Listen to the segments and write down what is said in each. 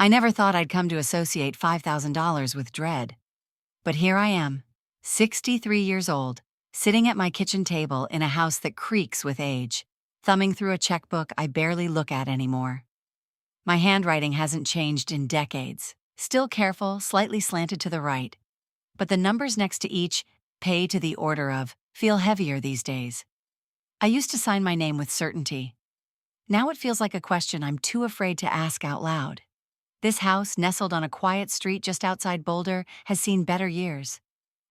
I never thought I'd come to associate $5,000 with dread. But here I am, 63 years old, sitting at my kitchen table in a house that creaks with age, thumbing through a checkbook I barely look at anymore. My handwriting hasn't changed in decades, still careful, slightly slanted to the right. But the numbers next to each, pay to the order of, feel heavier these days. I used to sign my name with certainty. Now it feels like a question I'm too afraid to ask out loud. This house, nestled on a quiet street just outside Boulder, has seen better years.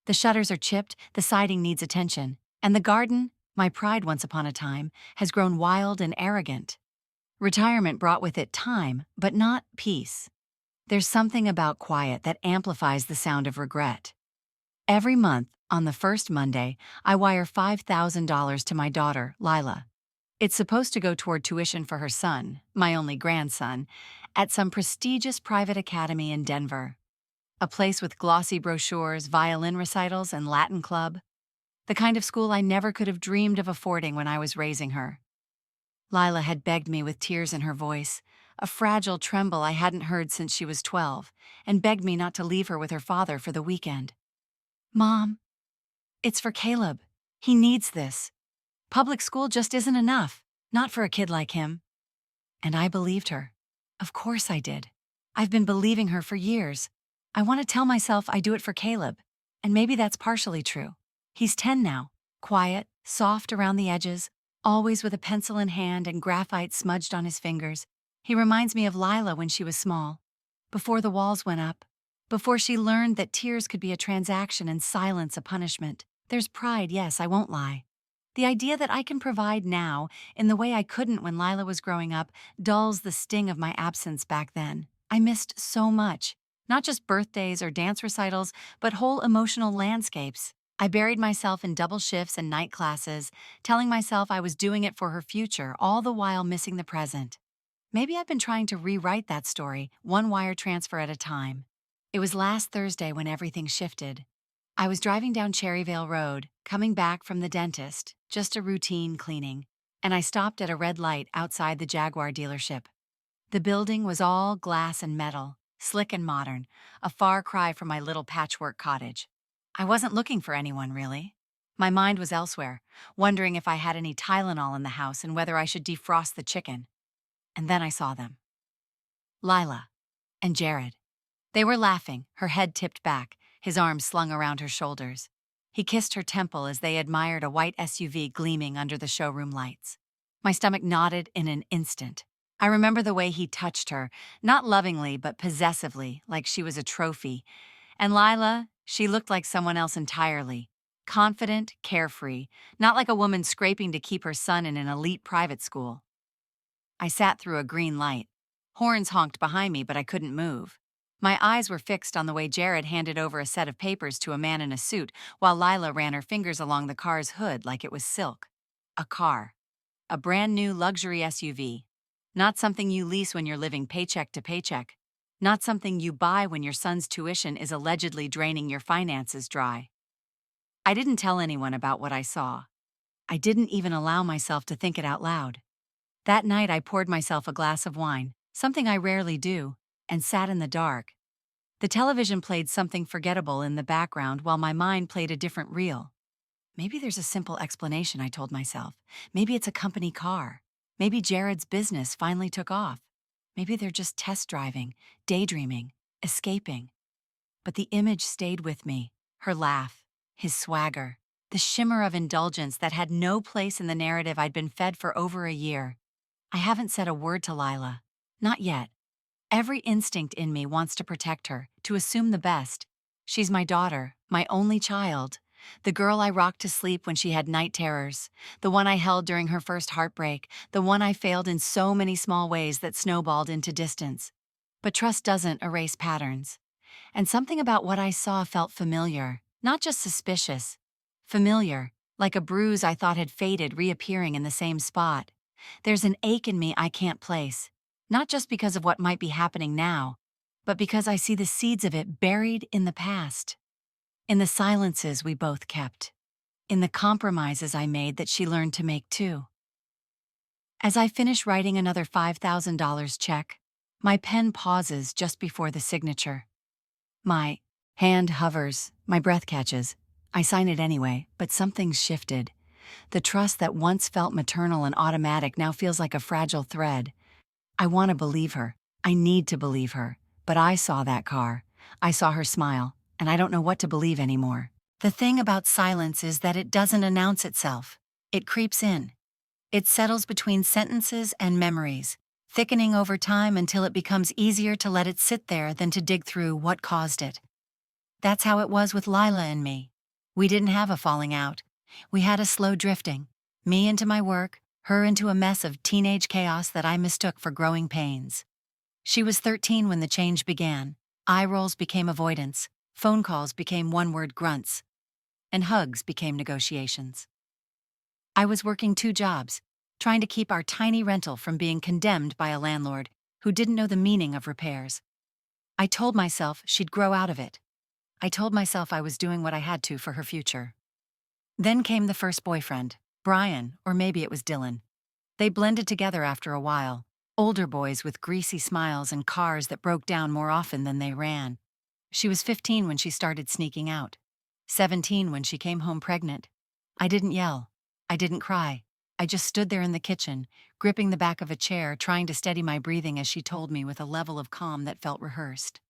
The shutters are chipped, the siding needs attention, and the garden, my pride once upon a time, has grown wild and arrogant. Retirement brought with it time, but not peace. There's something about quiet that amplifies the sound of regret. Every month, on the first Monday, I wire $5,000 to my daughter, Lila. It's supposed to go toward tuition for her son, my only grandson, at some prestigious private academy in Denver. A place with glossy brochures, violin recitals, and Latin club. The kind of school I never could have dreamed of affording when I was raising her. Lila had begged me with tears in her voice, a fragile tremble I hadn't heard since she was 12, and begged me not to leave her with her father for the weekend. "Mom, it's for Caleb. He needs this. Public school just isn't enough, not for a kid like him." And I believed her. Of course I did. I've been believing her for years. I want to tell myself I do it for Caleb, and maybe that's partially true. He's 10 now, quiet, soft around the edges, always with a pencil in hand and graphite smudged on his fingers. He reminds me of Lila when she was small, before the walls went up, before she learned that tears could be a transaction and silence a punishment. There's pride, yes, I won't lie. The idea that I can provide now, in the way I couldn't when Lila was growing up, dulls the sting of my absence back then. I missed so much. Not just birthdays or dance recitals, but whole emotional landscapes. I buried myself in double shifts and night classes, telling myself I was doing it for her future, all the while missing the present. Maybe I've been trying to rewrite that story, one wire transfer at a time. It was last Thursday when everything shifted. I was driving down Cherryvale Road, coming back from the dentist, just a routine cleaning, and I stopped at a red light outside the Jaguar dealership. The building was all glass and metal, slick and modern, a far cry from my little patchwork cottage. I wasn't looking for anyone, really. My mind was elsewhere, wondering if I had any Tylenol in the house and whether I should defrost the chicken. And then I saw them. Lila and Jared. They were laughing, her head tipped back, his arms slung around her shoulders. He kissed her temple as they admired a white SUV gleaming under the showroom lights. My stomach knotted in an instant. I remember the way he touched her, not lovingly but possessively, like she was a trophy. And Lila, she looked like someone else entirely. Confident, carefree, not like a woman scraping to keep her son in an elite private school. I sat through a green light. Horns honked behind me, but I couldn't move. My eyes were fixed on the way Jared handed over a set of papers to a man in a suit, while Lila ran her fingers along the car's hood like it was silk. A car. A brand new luxury SUV. Not something you lease when you're living paycheck to paycheck. Not something you buy when your son's tuition is allegedly draining your finances dry. I didn't tell anyone about what I saw. I didn't even allow myself to think it out loud. That night I poured myself a glass of wine, something I rarely do, and sat in the dark. The television played something forgettable in the background while my mind played a different reel. Maybe there's a simple explanation, I told myself. Maybe it's a company car. Maybe Jared's business finally took off. Maybe they're just test driving, daydreaming, escaping. But the image stayed with me, her laugh, his swagger, the shimmer of indulgence that had no place in the narrative I'd been fed for over a year. I haven't said a word to Lila. Not yet. Every instinct in me wants to protect her, to assume the best. She's my daughter, my only child, the girl I rocked to sleep when she had night terrors, the one I held during her first heartbreak, the one I failed in so many small ways that snowballed into distance. But trust doesn't erase patterns. And something about what I saw felt familiar, not just suspicious. Familiar, like a bruise I thought had faded reappearing in the same spot. There's an ache in me I can't place. Not just because of what might be happening now, but because I see the seeds of it buried in the past. In the silences we both kept. In the compromises I made that she learned to make too. As I finish writing another $5,000 check, My pen pauses just before the signature. My hand hovers, my breath catches. I sign it anyway, but something's shifted. The trust that once felt maternal and automatic now feels like a fragile thread. I want to believe her. I need to believe her. But I saw that car. I saw her smile, and I don't know what to believe anymore. The thing about silence is that it doesn't announce itself. It creeps in. It settles between sentences and memories, thickening over time until it becomes easier to let it sit there than to dig through what caused it. That's how it was with Lila and me. We didn't have a falling out. We had a slow drifting. Me into my work, her into a mess of teenage chaos that I mistook for growing pains. She was 13 when the change began. Eye rolls became avoidance, phone calls became one-word grunts, and hugs became negotiations. I was working 2 jobs, trying to keep our tiny rental from being condemned by a landlord who didn't know the meaning of repairs. I told myself she'd grow out of it. I told myself I was doing what I had to for her future. Then came the first boyfriend, Brian, or maybe it was Dylan. They blended together after a while, older boys with greasy smiles and cars that broke down more often than they ran. She was 15 when she started sneaking out, 17 when she came home pregnant. I didn't yell. I didn't cry. I just stood there in the kitchen, gripping the back of a chair, trying to steady my breathing as she told me with a level of calm that felt rehearsed.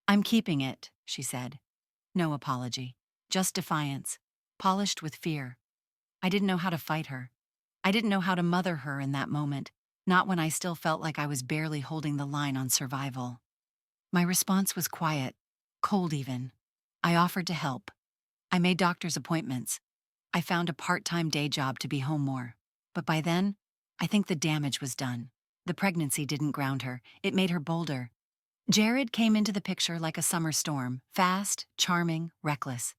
"I'm keeping it," she said. No apology, just defiance, polished with fear. I didn't know how to fight her. I didn't know how to mother her in that moment, not when I still felt like I was barely holding the line on survival. My response was quiet, cold even. I offered to help. I made doctor's appointments. I found a part-time day job to be home more. But by then, I think the damage was done. The pregnancy didn't ground her. It made her bolder. Jared came into the picture like a summer storm, fast, charming, reckless.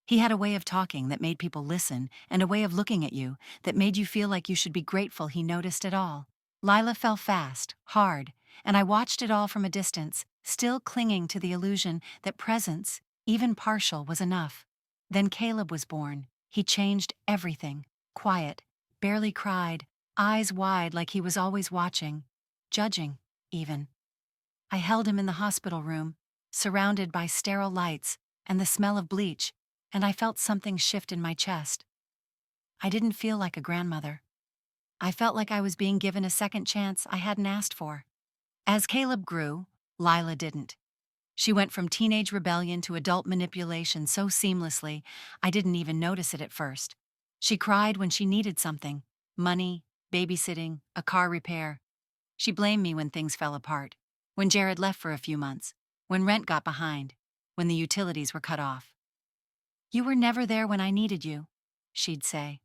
He had a way of talking that made people listen, and a way of looking at you that made you feel like you should be grateful he noticed it all. Lila fell fast, hard, and I watched it all from a distance, still clinging to the illusion that presence, even partial, was enough. Then Caleb was born. He changed everything. Quiet, barely cried, eyes wide like he was always watching, judging, even. I held him in the hospital room, surrounded by sterile lights and the smell of bleach, and I felt something shift in my chest. I didn't feel like a grandmother. I felt like I was being given a second chance I hadn't asked for. As Caleb grew, Lila didn't. She went from teenage rebellion to adult manipulation so seamlessly, I didn't even notice it at first. She cried when she needed something: money, babysitting, a car repair. She blamed me when things fell apart, when Jared left for a few months, when rent got behind, when the utilities were cut off. "You were never there when I needed you," she'd say.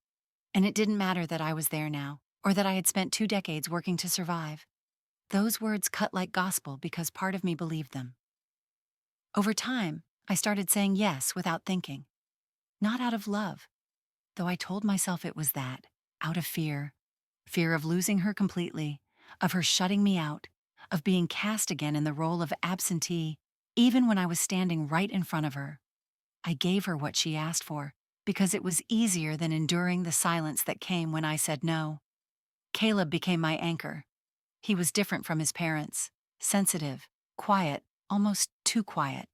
And it didn't matter that I was there now, or that I had spent 2 decades working to survive. Those words cut like gospel because part of me believed them. Over time, I started saying yes without thinking. Not out of love, though I told myself it was that, out of fear. Fear of losing her completely, of her shutting me out, of being cast again in the role of absentee, even when I was standing right in front of her. I gave her what she asked for, because it was easier than enduring the silence that came when I said no. Caleb became my anchor. He was different from his parents, sensitive, quiet, almost too quiet.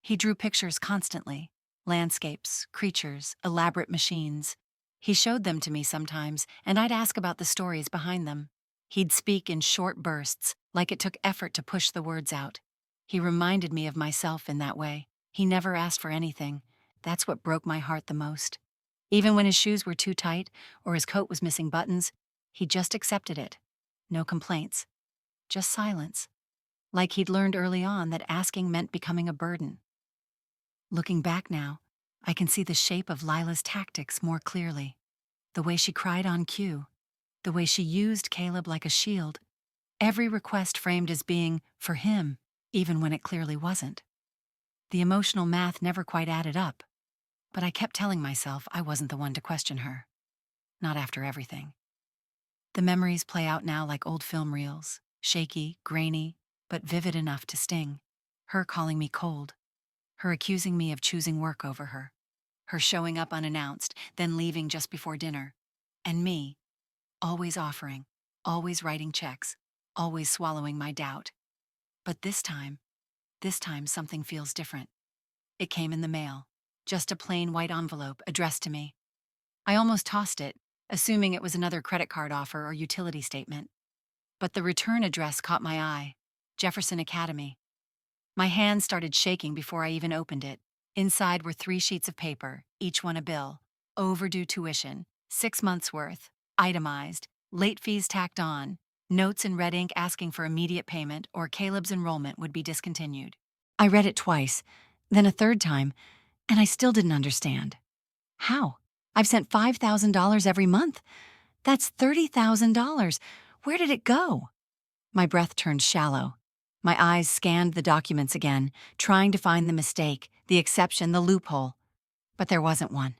He drew pictures constantly, landscapes, creatures, elaborate machines. He showed them to me sometimes, and I'd ask about the stories behind them. He'd speak in short bursts, like it took effort to push the words out. He reminded me of myself in that way. He never asked for anything. That's what broke my heart the most. Even when his shoes were too tight or his coat was missing buttons, he just accepted it. No complaints. Just silence. Like he'd learned early on that asking meant becoming a burden. Looking back now, I can see the shape of Lila's tactics more clearly. The way she cried on cue. The way she used Caleb like a shield. Every request framed as being for him, even when it clearly wasn't. The emotional math never quite added up, but I kept telling myself I wasn't the one to question her. Not after everything. The memories play out now like old film reels, shaky, grainy, but vivid enough to sting. Her calling me cold. Her accusing me of choosing work over her. Her showing up unannounced, then leaving just before dinner. And me, always offering, always writing checks, always swallowing my doubt. But this time something feels different. It came in the mail. Just a plain white envelope addressed to me. I almost tossed it, assuming it was another credit card offer or utility statement. But the return address caught my eye. Jefferson Academy. My hand started shaking before I even opened it. Inside were 3 sheets of paper, each one a bill. Overdue tuition, 6 months' worth, itemized, late fees tacked on, notes in red ink asking for immediate payment or Caleb's enrollment would be discontinued. I read it twice, then a third time, and I still didn't understand. How? I've sent $5,000 every month. That's $30,000. Where did it go? My breath turned shallow. My eyes scanned the documents again, trying to find the mistake, the exception, the loophole. But there wasn't one.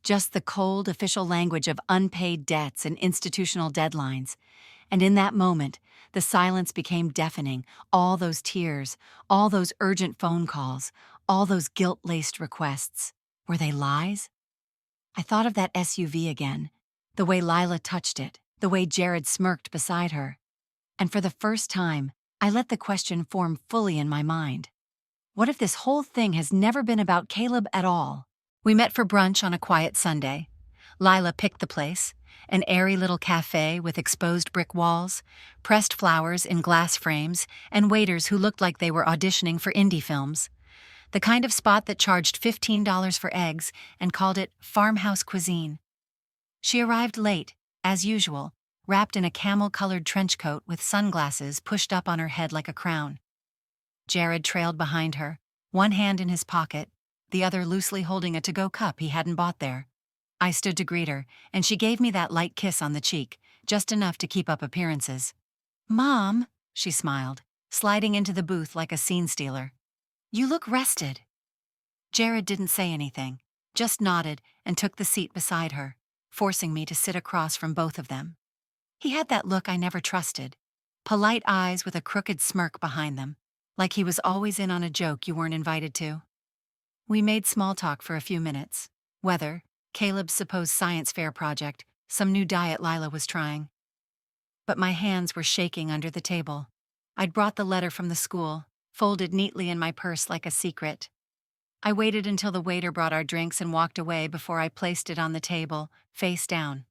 Just the cold official language of unpaid debts and institutional deadlines. And in that moment, the silence became deafening. All those tears, all those urgent phone calls, all those guilt-laced requests. Were they lies? I thought of that SUV again, the way Lila touched it, the way Jared smirked beside her. And for the first time, I let the question form fully in my mind. What if this whole thing has never been about Caleb at all? We met for brunch on a quiet Sunday. Lila picked the place, an airy little cafe with exposed brick walls, pressed flowers in glass frames, and waiters who looked like they were auditioning for indie films. The kind of spot that charged $15 for eggs and called it farmhouse cuisine. She arrived late, as usual, wrapped in a camel-colored trench coat with sunglasses pushed up on her head like a crown. Jared trailed behind her, one hand in his pocket, the other loosely holding a to-go cup he hadn't bought there. I stood to greet her, and she gave me that light kiss on the cheek, just enough to keep up appearances. "Mom," she smiled, sliding into the booth like a scene stealer. "You look rested." Jared didn't say anything, just nodded and took the seat beside her, forcing me to sit across from both of them. He had that look I never trusted, polite eyes with a crooked smirk behind them, like he was always in on a joke you weren't invited to. We made small talk for a few minutes. Weather, Caleb's supposed science fair project, some new diet Lila was trying. But my hands were shaking under the table. I'd brought the letter from the school, folded neatly in my purse like a secret. I waited until the waiter brought our drinks and walked away before I placed it on the table, face down.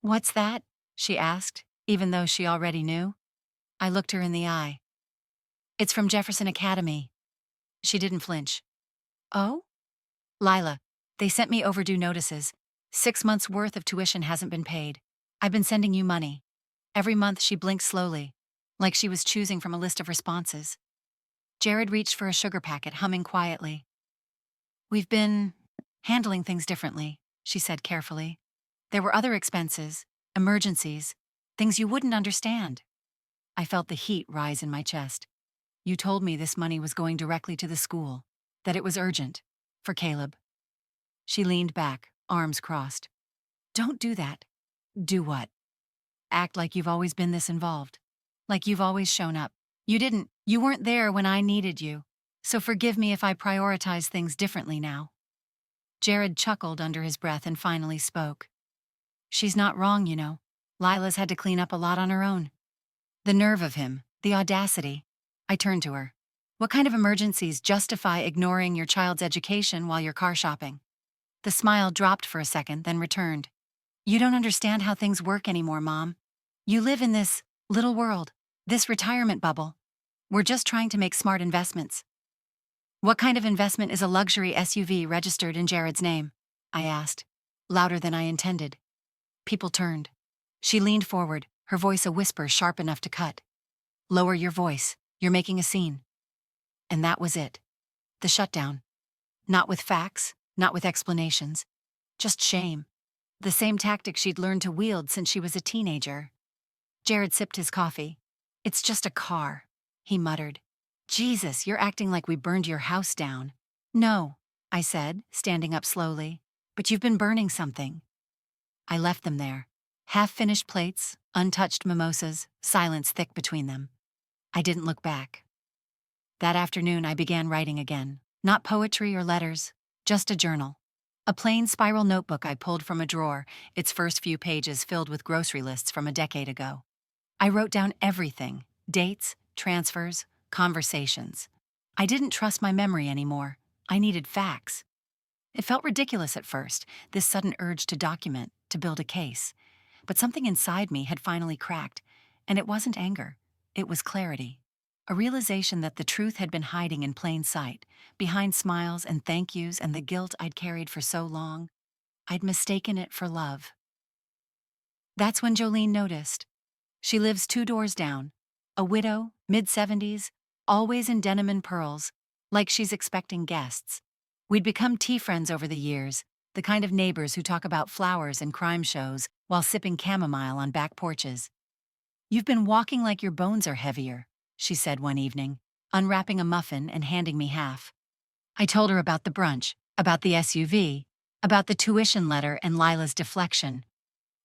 "What's that?" she asked, even though she already knew. I looked her in the eye. "It's from Jefferson Academy." She didn't flinch. "Oh?" "Lila, they sent me overdue notices. 6 months' worth of tuition hasn't been paid. I've been sending you money." Every month she blinked slowly, like she was choosing from a list of responses. Jared reached for a sugar packet, humming quietly. "We've been handling things differently," she said carefully. "There were other expenses, emergencies, things you wouldn't understand." I felt the heat rise in my chest. "You told me this money was going directly to the school, that it was urgent, for Caleb." She leaned back, arms crossed. "Don't do that." "Do what?" "Act like you've always been this involved. Like you've always shown up. You weren't there when I needed you. So forgive me if I prioritize things differently now." Jared chuckled under his breath and finally spoke. "She's not wrong, you know. Lila's had to clean up a lot on her own." The nerve of him, the audacity. I turned to her. "What kind of emergencies justify ignoring your child's education while you're car shopping?" The smile dropped for a second, then returned. "You don't understand how things work anymore, Mom. You live in this little world, this retirement bubble. We're just trying to make smart investments." "What kind of investment is a luxury SUV registered in Jared's name?" I asked, louder than I intended. People turned. She leaned forward, her voice a whisper sharp enough to cut. "Lower your voice. You're making a scene." And that was it. The shutdown. Not with facts, not with explanations. Just shame. The same tactic she'd learned to wield since she was a teenager. Jared sipped his coffee. "It's just a car," he muttered. "Jesus, you're acting like we burned your house down." "No," I said, standing up slowly, "but you've been burning something." I left them there. Half-finished plates, untouched mimosas, silence thick between them. I didn't look back. That afternoon I began writing again. Not poetry or letters, just a journal. A plain spiral notebook I pulled from a drawer, its first few pages filled with grocery lists from a decade ago. I wrote down everything: dates, transfers, conversations. I didn't trust my memory anymore. I needed facts. It felt ridiculous at first, this sudden urge to document, to build a case. But something inside me had finally cracked, and it wasn't anger. It was clarity. A realization that the truth had been hiding in plain sight, behind smiles and thank yous and the guilt I'd carried for so long. I'd mistaken it for love. That's when Jolene noticed. She lives 2 doors down. A widow, mid-70s, always in denim and pearls, like she's expecting guests. We'd become tea friends over the years, the kind of neighbors who talk about flowers and crime shows while sipping chamomile on back porches. "You've been walking like your bones are heavier," she said one evening, unwrapping a muffin and handing me half. I told her about the brunch, about the SUV, about the tuition letter and Lila's deflection.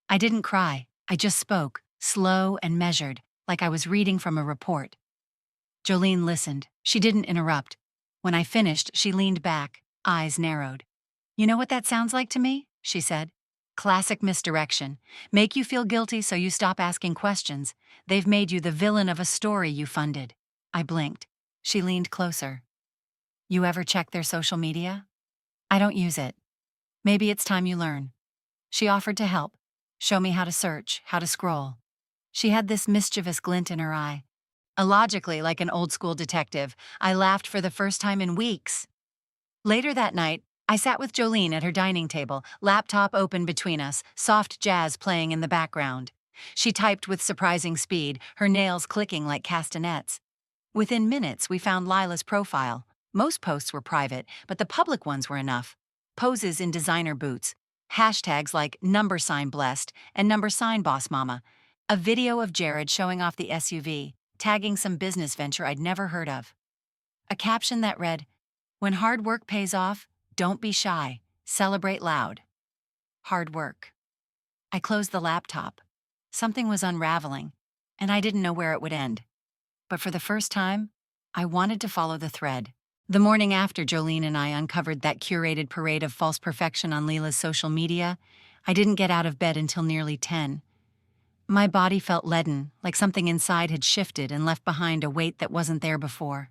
I didn't cry, I just spoke, slow and measured, like I was reading from a report. Jolene listened. She didn't interrupt. When I finished, she leaned back, eyes narrowed. "You know what that sounds like to me?" she said. "Classic misdirection. Make you feel guilty so you stop asking questions. They've made you the villain of a story you funded." I blinked. She leaned closer. "You ever check their social media?" "I don't use it." "Maybe it's time you learn." She offered to help, show me how to search, how to scroll. She had this mischievous glint in her eye. Illogically, like an old-school detective, I laughed for the first time in weeks. Later that night, I sat with Jolene at her dining table, laptop open between us, soft jazz playing in the background. She typed with surprising speed, her nails clicking like castanets. Within minutes, we found Lila's profile. Most posts were private, but the public ones were enough. Poses in designer boots, hashtags like #blessed and #boss mama, a video of Jared showing off the SUV, tagging some business venture I'd never heard of. A caption that read, "When hard work pays off, don't be shy, celebrate loud." Hard work. I closed the laptop. Something was unraveling, and I didn't know where it would end. But for the first time, I wanted to follow the thread. The morning after Jolene and I uncovered that curated parade of false perfection on Leela's social media, I didn't get out of bed until nearly 10. My body felt leaden, like something inside had shifted and left behind a weight that wasn't there before.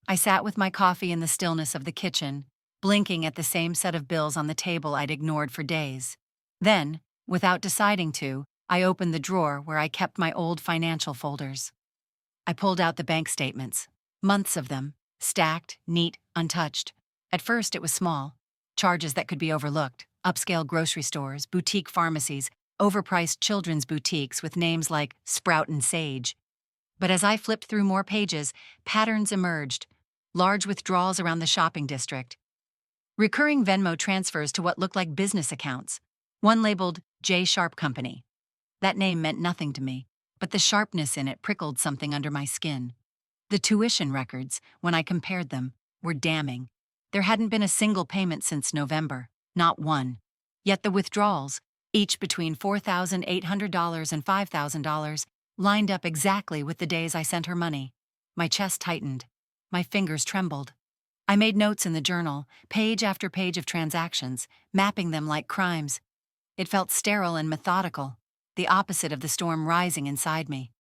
I sat with my coffee in the stillness of the kitchen, blinking at the same set of bills on the table I'd ignored for days. Then, without deciding to, I opened the drawer where I kept my old financial folders. I pulled out the bank statements, months of them, stacked, neat, untouched. At first it was small, charges that could be overlooked, upscale grocery stores, boutique pharmacies, overpriced children's boutiques with names like Sprout and Sage. But as I flipped through more pages, patterns emerged, large withdrawals around the shopping district. Recurring Venmo transfers to what looked like business accounts, one labeled J. Sharp Company. That name meant nothing to me, but the sharpness in it prickled something under my skin. The tuition records, when I compared them, were damning. There hadn't been a single payment since November, not one. Yet the withdrawals, each between $4,800 and $5,000, lined up exactly with the days I sent her money. My chest tightened. My fingers trembled. I made notes in the journal, page after page of transactions, mapping them like crimes. It felt sterile and methodical, the opposite of the storm rising inside me.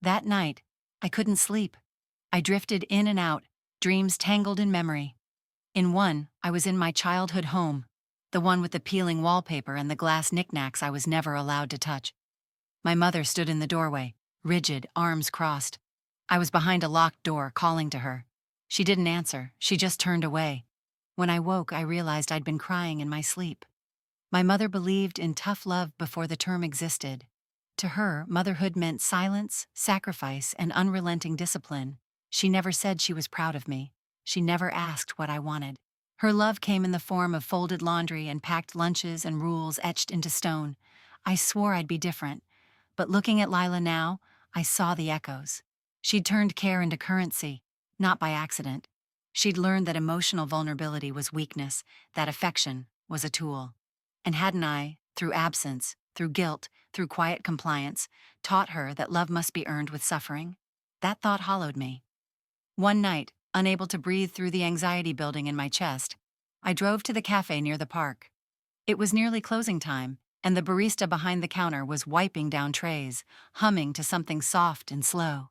That night, I couldn't sleep. I drifted in and out, dreams tangled in memory. In one, I was in my childhood home, the one with the peeling wallpaper and the glass knickknacks I was never allowed to touch. My mother stood in the doorway, rigid, arms crossed. I was behind a locked door, calling to her. She didn't answer, she just turned away. When I woke, I realized I'd been crying in my sleep. My mother believed in tough love before the term existed. To her, motherhood meant silence, sacrifice, and unrelenting discipline. She never said she was proud of me. She never asked what I wanted. Her love came in the form of folded laundry and packed lunches and rules etched into stone. I swore I'd be different. But looking at Lila now, I saw the echoes. She'd turned care into currency, not by accident. She'd learned that emotional vulnerability was weakness, that affection was a tool. And hadn't I, through absence, through guilt, through quiet compliance, taught her that love must be earned with suffering? That thought hollowed me. One night, unable to breathe through the anxiety building in my chest, I drove to the cafe near the park. It was nearly closing time, and the barista behind the counter was wiping down trays, humming to something soft and slow.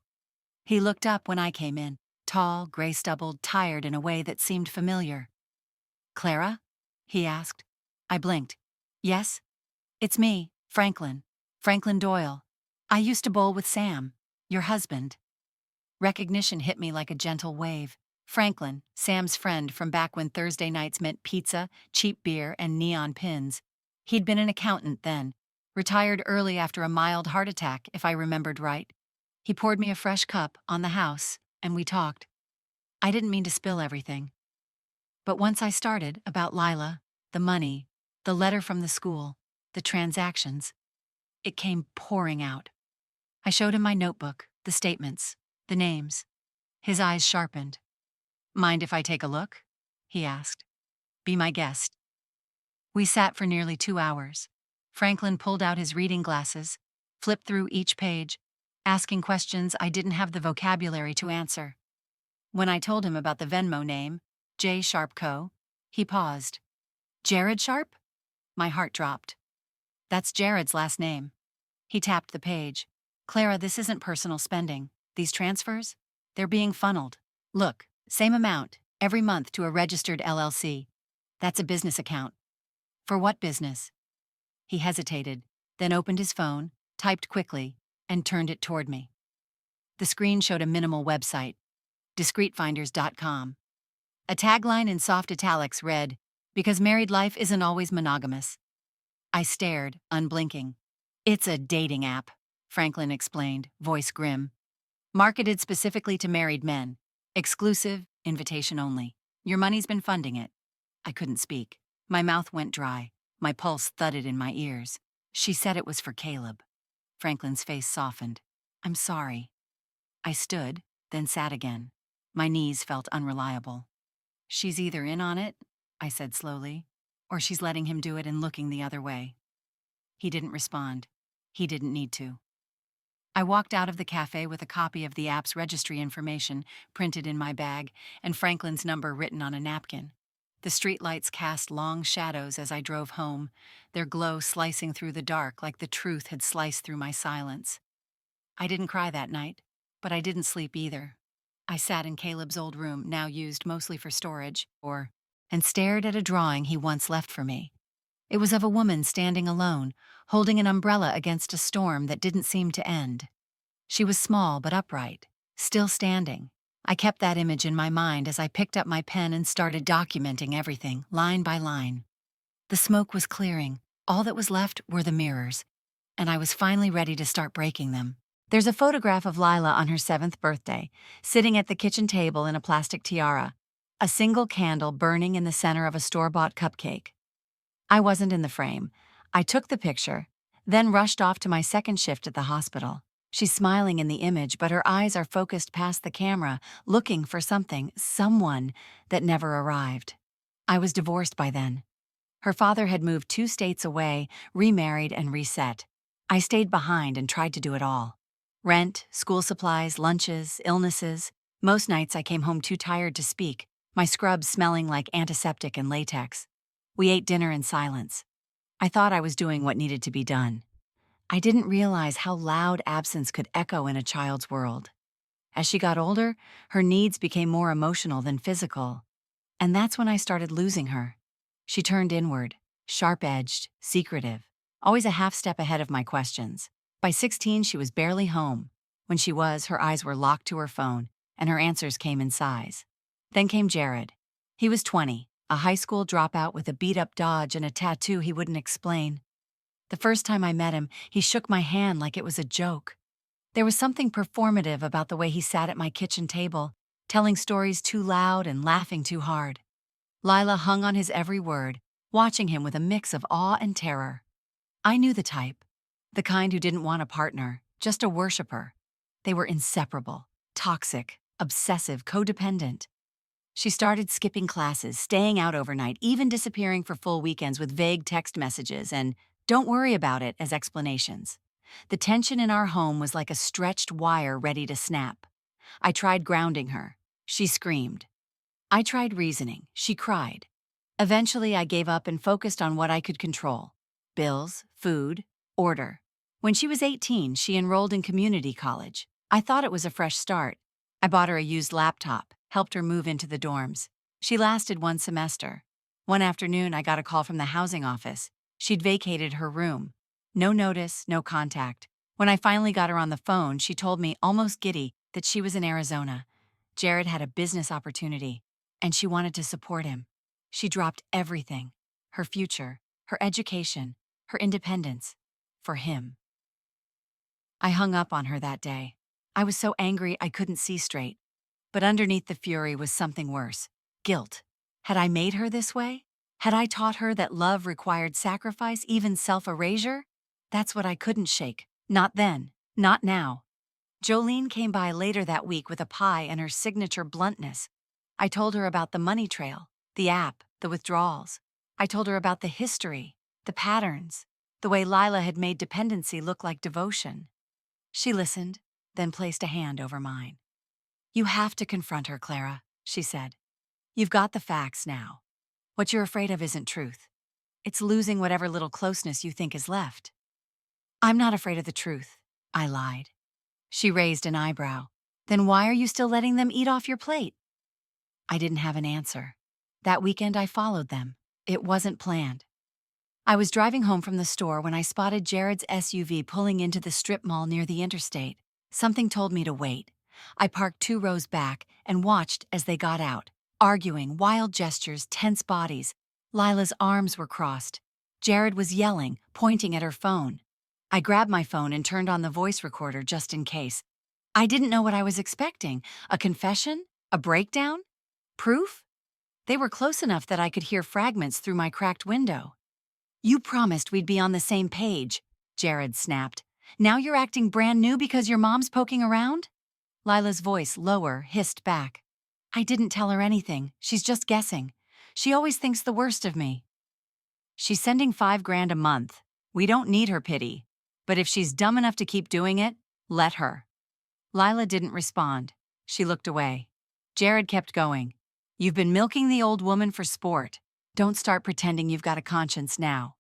He looked up when I came in, tall, gray-stubbled, tired in a way that seemed familiar. "Clara?" he asked. I blinked. "Yes? It's me, Franklin. Franklin Doyle. I used to bowl with Sam, your husband." Recognition hit me like a gentle wave. Franklin, Sam's friend from back when Thursday nights meant pizza, cheap beer, and neon pins. He'd been an accountant then, retired early after a mild heart attack, if I remembered right. He poured me a fresh cup on the house, and we talked. I didn't mean to spill everything. But once I started about Lila, the money, the letter from the school, the transactions, it came pouring out. I showed him my notebook, the statements, the names. His eyes sharpened. "Mind if I take a look?" he asked. "Be my guest." We sat for nearly 2 hours. Franklin pulled out his reading glasses, flipped through each page, asking questions I didn't have the vocabulary to answer. When I told him about the Venmo name, J. Sharp Co., he paused. "Jared Sharp?" My heart dropped. "That's Jared's last name." He tapped the page. "Clara, this isn't personal spending. These transfers? They're being funneled. Look, same amount, every month to a registered LLC. That's a business account." "For what business?" He hesitated, then opened his phone, typed quickly, and turned it toward me. The screen showed a minimal website, discreetfinders.com. A tagline in soft italics read, "Because married life isn't always monogamous." I stared, unblinking. "It's a dating app," Franklin explained, voice grim. "Marketed specifically to married men. Exclusive, invitation only. Your money's been funding it." I couldn't speak. My mouth went dry. My pulse thudded in my ears. "She said it was for Caleb." Franklin's face softened. "I'm sorry." I stood, then sat again. My knees felt unreliable. "She's either in on it," I said slowly, "or she's letting him do it and looking the other way." He didn't respond. He didn't need to. I walked out of the cafe with a copy of the app's registry information printed in my bag and Franklin's number written on a napkin. The streetlights cast long shadows as I drove home, their glow slicing through the dark like the truth had sliced through my silence. I didn't cry that night, but I didn't sleep either. I sat in Caleb's old room, now used mostly for storage, and stared at a drawing he once left for me. It was of a woman standing alone, holding an umbrella against a storm that didn't seem to end. She was small but upright, still standing. I kept that image in my mind as I picked up my pen and started documenting everything, line by line. The smoke was clearing. All that was left were the mirrors, and I was finally ready to start breaking them. There's a photograph of Lila on her 7th birthday, sitting at the kitchen table in a plastic tiara, a single candle burning in the center of a store-bought cupcake. I wasn't in the frame. I took the picture, then rushed off to my second shift at the hospital. She's smiling in the image, but her eyes are focused past the camera, looking for something, someone, that never arrived. I was divorced by then. Her father had moved 2 states away, remarried and reset. I stayed behind and tried to do it all. Rent, school supplies, lunches, illnesses. Most nights I came home too tired to speak, my scrubs smelling like antiseptic and latex. We ate dinner in silence. I thought I was doing what needed to be done. I didn't realize how loud absence could echo in a child's world. As she got older, her needs became more emotional than physical. And that's when I started losing her. She turned inward, sharp-edged, secretive, always a half step ahead of my questions. By 16, she was barely home. When she was, her eyes were locked to her phone, and her answers came in sighs. Then came Jared. He was 20, a high school dropout with a beat-up Dodge and a tattoo he wouldn't explain. The first time I met him, he shook my hand like it was a joke. There was something performative about the way he sat at my kitchen table, telling stories too loud and laughing too hard. Lila hung on his every word, watching him with a mix of awe and terror. I knew the type, the kind who didn't want a partner, just a worshiper. They were inseparable, toxic, obsessive, codependent. She started skipping classes, staying out overnight, even disappearing for full weekends with vague text messages and "don't worry about it" as explanations. The tension in our home was like a stretched wire ready to snap. I tried grounding her. She screamed. I tried reasoning. She cried. Eventually, I gave up and focused on what I could control: bills, food, order. When she was 18, she enrolled in community college. I thought it was a fresh start. I bought her a used laptop, helped her move into the dorms. She lasted one semester. One afternoon, I got a call from the housing office. She'd vacated her room. No notice, no contact. When I finally got her on the phone, she told me, almost giddy, that she was in Arizona. Jared had a business opportunity, and she wanted to support him. She dropped everything, her future, her education, her independence, for him. I hung up on her that day. I was so angry I couldn't see straight. But underneath the fury was something worse. Guilt. Had I made her this way? Had I taught her that love required sacrifice, even self-erasure? That's what I couldn't shake. Not then. Not now. Jolene came by later that week with a pie and her signature bluntness. I told her about the money trail, the app, the withdrawals. I told her about the history, the patterns, the way Lila had made dependency look like devotion. She listened, then placed a hand over mine. "You have to confront her, Clara," she said. "You've got the facts now. What you're afraid of isn't truth. It's losing whatever little closeness you think is left." "I'm not afraid of the truth," I lied. She raised an eyebrow. "Then why are you still letting them eat off your plate?" I didn't have an answer. That weekend I followed them. It wasn't planned. I was driving home from the store when I spotted Jared's SUV pulling into the strip mall near the interstate. Something told me to wait. I parked 2 rows back and watched as they got out, arguing, wild gestures, tense bodies. Lila's arms were crossed. Jared was yelling, pointing at her phone. I grabbed my phone and turned on the voice recorder just in case. I didn't know what I was expecting. A confession? A breakdown? Proof? They were close enough that I could hear fragments through my cracked window. "You promised we'd be on the same page," Jared snapped. "Now you're acting brand new because your mom's poking around?" Lila's voice, lower, hissed back. "I didn't tell her anything. She's just guessing. She always thinks the worst of me." "She's sending $5,000 a month. We don't need her pity. But if she's dumb enough to keep doing it, let her." Lila didn't respond. She looked away. Jared kept going. "You've been milking the old woman for sport. Don't start pretending you've got a conscience now."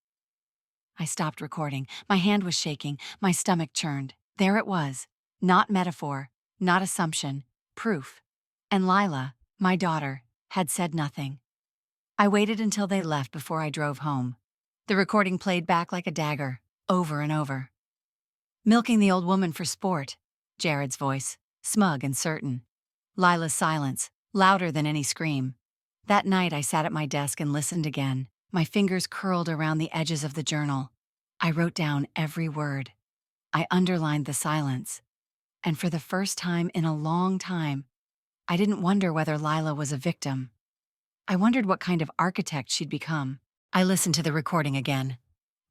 I stopped recording. My hand was shaking. My stomach churned. There it was. Not metaphor, not assumption, proof. And Lila, my daughter, had said nothing. I waited until they left before I drove home. The recording played back like a dagger, over and over. "Milking the old woman for sport," Jared's voice, smug and certain. Lila's silence, louder than any scream. That night I sat at my desk and listened again, my fingers curled around the edges of the journal. I wrote down every word. I underlined the silence. And for the first time in a long time, I didn't wonder whether Lila was a victim. I wondered what kind of architect she'd become. I listened to the recording again,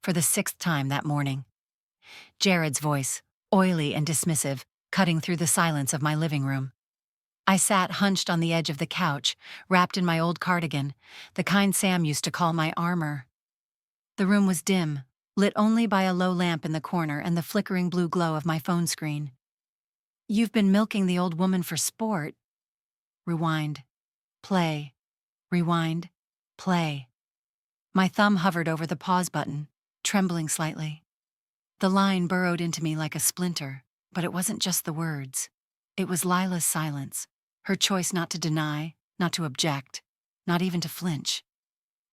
for the 6th time that morning. Jared's voice, oily and dismissive, cutting through the silence of my living room. I sat hunched on the edge of the couch, wrapped in my old cardigan, the kind Sam used to call my armor. The room was dim, lit only by a low lamp in the corner and the flickering blue glow of my phone screen. "You've been milking the old woman for sport." Rewind. Play. Rewind. Play. My thumb hovered over the pause button, trembling slightly. The line burrowed into me like a splinter, but it wasn't just the words. It was Lila's silence, her choice not to deny, not to object, not even to flinch.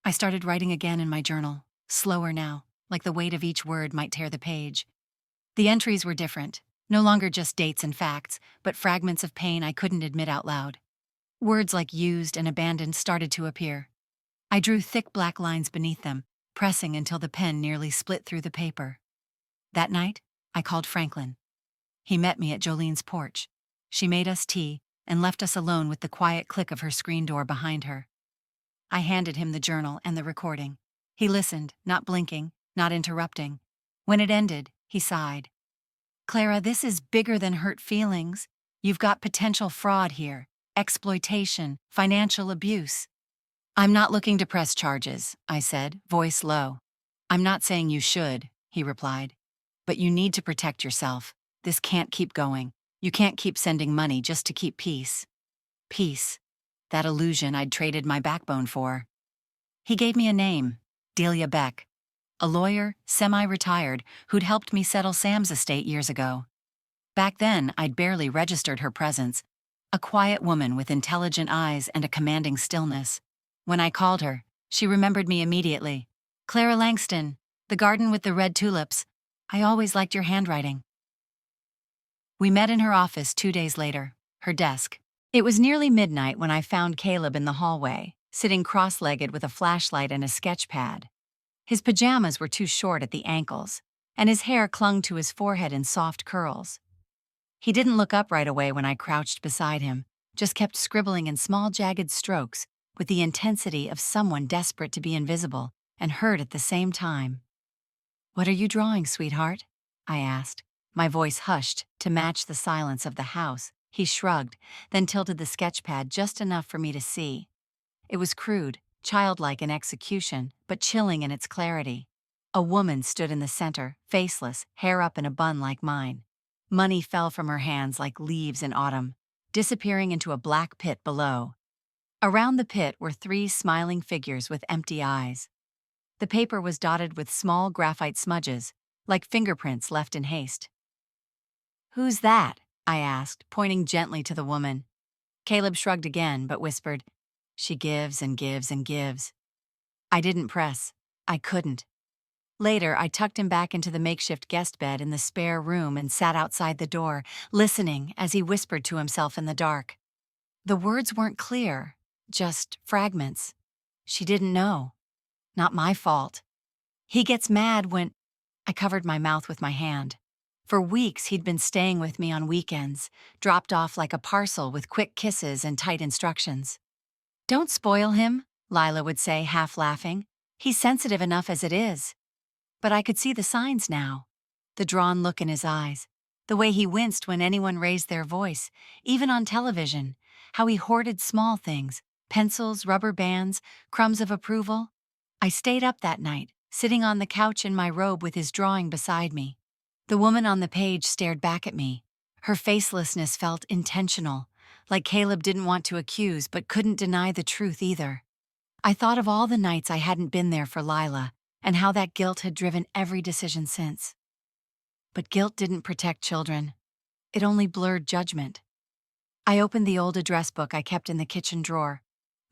I started writing again in my journal, slower now, like the weight of each word might tear the page. The entries were different, no longer just dates and facts, but fragments of pain I couldn't admit out loud. Words like used and abandoned started to appear. I drew thick black lines beneath them, pressing until the pen nearly split through the paper. That night, I called Franklin. He met me at Jolene's porch. She made us tea and left us alone with the quiet click of her screen door behind her. I handed him the journal and the recording. He listened, not blinking, not interrupting. When it ended, he sighed. "Clara, this is bigger than hurt feelings. You've got potential fraud here, exploitation, financial abuse." "I'm not looking to press charges," I said, voice low. "I'm not saying you should," he replied. "But you need to protect yourself. This can't keep going. You can't keep sending money just to keep peace." Peace. That illusion I'd traded my backbone for. He gave me a name, Delia Beck, a lawyer, semi-retired, who'd helped me settle Sam's estate years ago. Back then, I'd barely registered her presence, a quiet woman with intelligent eyes and a commanding stillness. When I called her, she remembered me immediately. "Clara Langston, the garden with the red tulips. I always liked your handwriting." We met in her office 2 days later, her desk. It was nearly midnight when I found Caleb in the hallway, sitting cross-legged with a flashlight and a sketch pad. His pajamas were too short at the ankles, and his hair clung to his forehead in soft curls. He didn't look up right away when I crouched beside him, just kept scribbling in small jagged strokes with the intensity of someone desperate to be invisible and heard at the same time. "What are you drawing, sweetheart?" I asked, my voice hushed to match the silence of the house. He shrugged, then tilted the sketch pad just enough for me to see. It was crude, childlike in execution, but chilling in its clarity. A woman stood in the center, faceless, hair up in a bun like mine. Money fell from her hands like leaves in autumn, disappearing into a black pit below. Around the pit were 3 smiling figures with empty eyes. The paper was dotted with small graphite smudges, like fingerprints left in haste. "Who's that?" I asked, pointing gently to the woman. Caleb shrugged again, but whispered, "She gives and gives and gives." I didn't press. I couldn't. Later, I tucked him back into the makeshift guest bed in the spare room and sat outside the door, listening as he whispered to himself in the dark. The words weren't clear, just fragments. She didn't know. Not my fault. He gets mad when... I covered my mouth with my hand. For weeks, he'd been staying with me on weekends, dropped off like a parcel with quick kisses and tight instructions. "Don't spoil him," Lila would say, half laughing. "He's sensitive enough as it is." But I could see the signs now. The drawn look in his eyes, the way he winced when anyone raised their voice, even on television, how he hoarded small things, pencils, rubber bands, crumbs of approval. I stayed up that night, sitting on the couch in my robe with his drawing beside me. The woman on the page stared back at me. Her facelessness felt intentional, like Caleb didn't want to accuse but couldn't deny the truth either. I thought of all the nights I hadn't been there for Lila, and how that guilt had driven every decision since. But guilt didn't protect children. It only blurred judgment. I opened the old address book I kept in the kitchen drawer.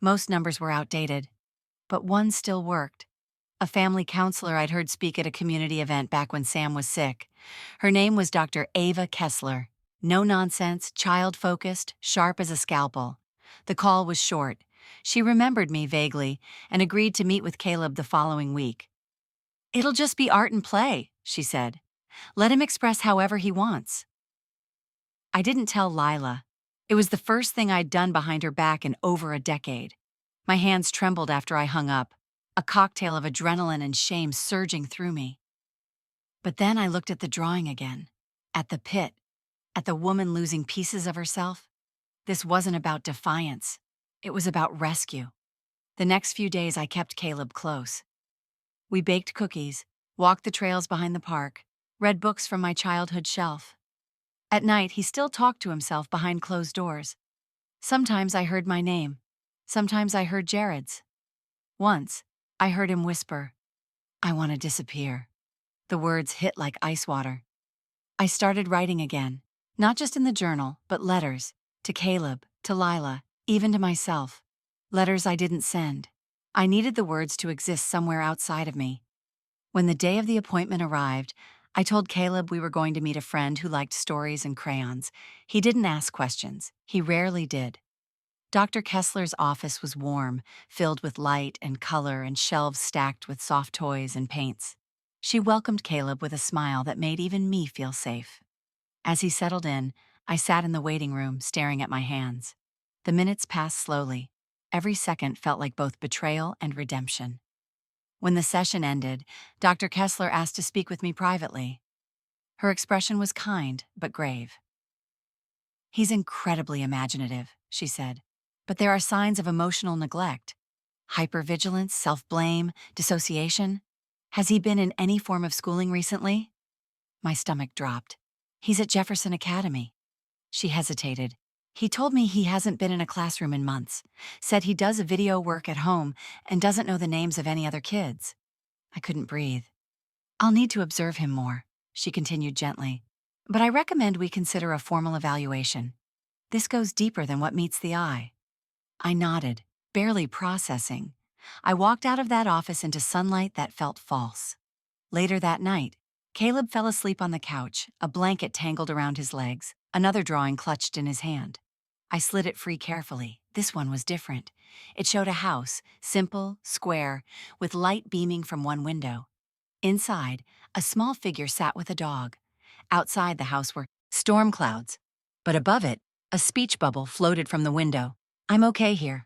Most numbers were outdated, but one still worked. A family counselor I'd heard speak at a community event back when Sam was sick. Her name was Dr. Ava Kessler. No nonsense, child-focused, sharp as a scalpel. The call was short. She remembered me vaguely and agreed to meet with Caleb the following week. "It'll just be art and play," she said. "Let him express however he wants." I didn't tell Lila. It was the first thing I'd done behind her back in over a decade. My hands trembled after I hung up, a cocktail of adrenaline and shame surging through me. But then I looked at the drawing again, at the pit, at the woman losing pieces of herself. This wasn't about defiance. It was about rescue. The next few days I kept Caleb close. We baked cookies, walked the trails behind the park, read books from my childhood shelf. At night, he still talked to himself behind closed doors. Sometimes I heard my name. Sometimes I heard Jared's. Once, I heard him whisper, "I want to disappear." The words hit like ice water. I started writing again, not just in the journal, but letters, to Caleb, to Lila, even to myself. Letters I didn't send. I needed the words to exist somewhere outside of me. When the day of the appointment arrived, I told Caleb we were going to meet a friend who liked stories and crayons. He didn't ask questions. He rarely did. Dr. Kessler's office was warm, filled with light and color and shelves stacked with soft toys and paints. She welcomed Caleb with a smile that made even me feel safe. As he settled in, I sat in the waiting room, staring at my hands. The minutes passed slowly. Every second felt like both betrayal and redemption. When the session ended, Dr. Kessler asked to speak with me privately. Her expression was kind, but grave. "He's incredibly imaginative," she said, "but there are signs of emotional neglect. Hypervigilance, self-blame, dissociation. Has he been in any form of schooling recently?" My stomach dropped. "He's at Jefferson Academy." She hesitated. "He told me he hasn't been in a classroom in months, said he does video work at home and doesn't know the names of any other kids." I couldn't breathe. "I'll need to observe him more," she continued gently. But I recommend we consider a formal evaluation. This goes deeper than what meets the eye. I nodded, barely processing. I walked out of that office into sunlight that felt false. Later that night, Caleb fell asleep on the couch, a blanket tangled around his legs, another drawing clutched in his hand. I slid it free carefully. This one was different. It showed a house, simple, square, with light beaming from one window. Inside, a small figure sat with a dog. Outside the house were storm clouds, but above it, a speech bubble floated from the window. "I'm okay here."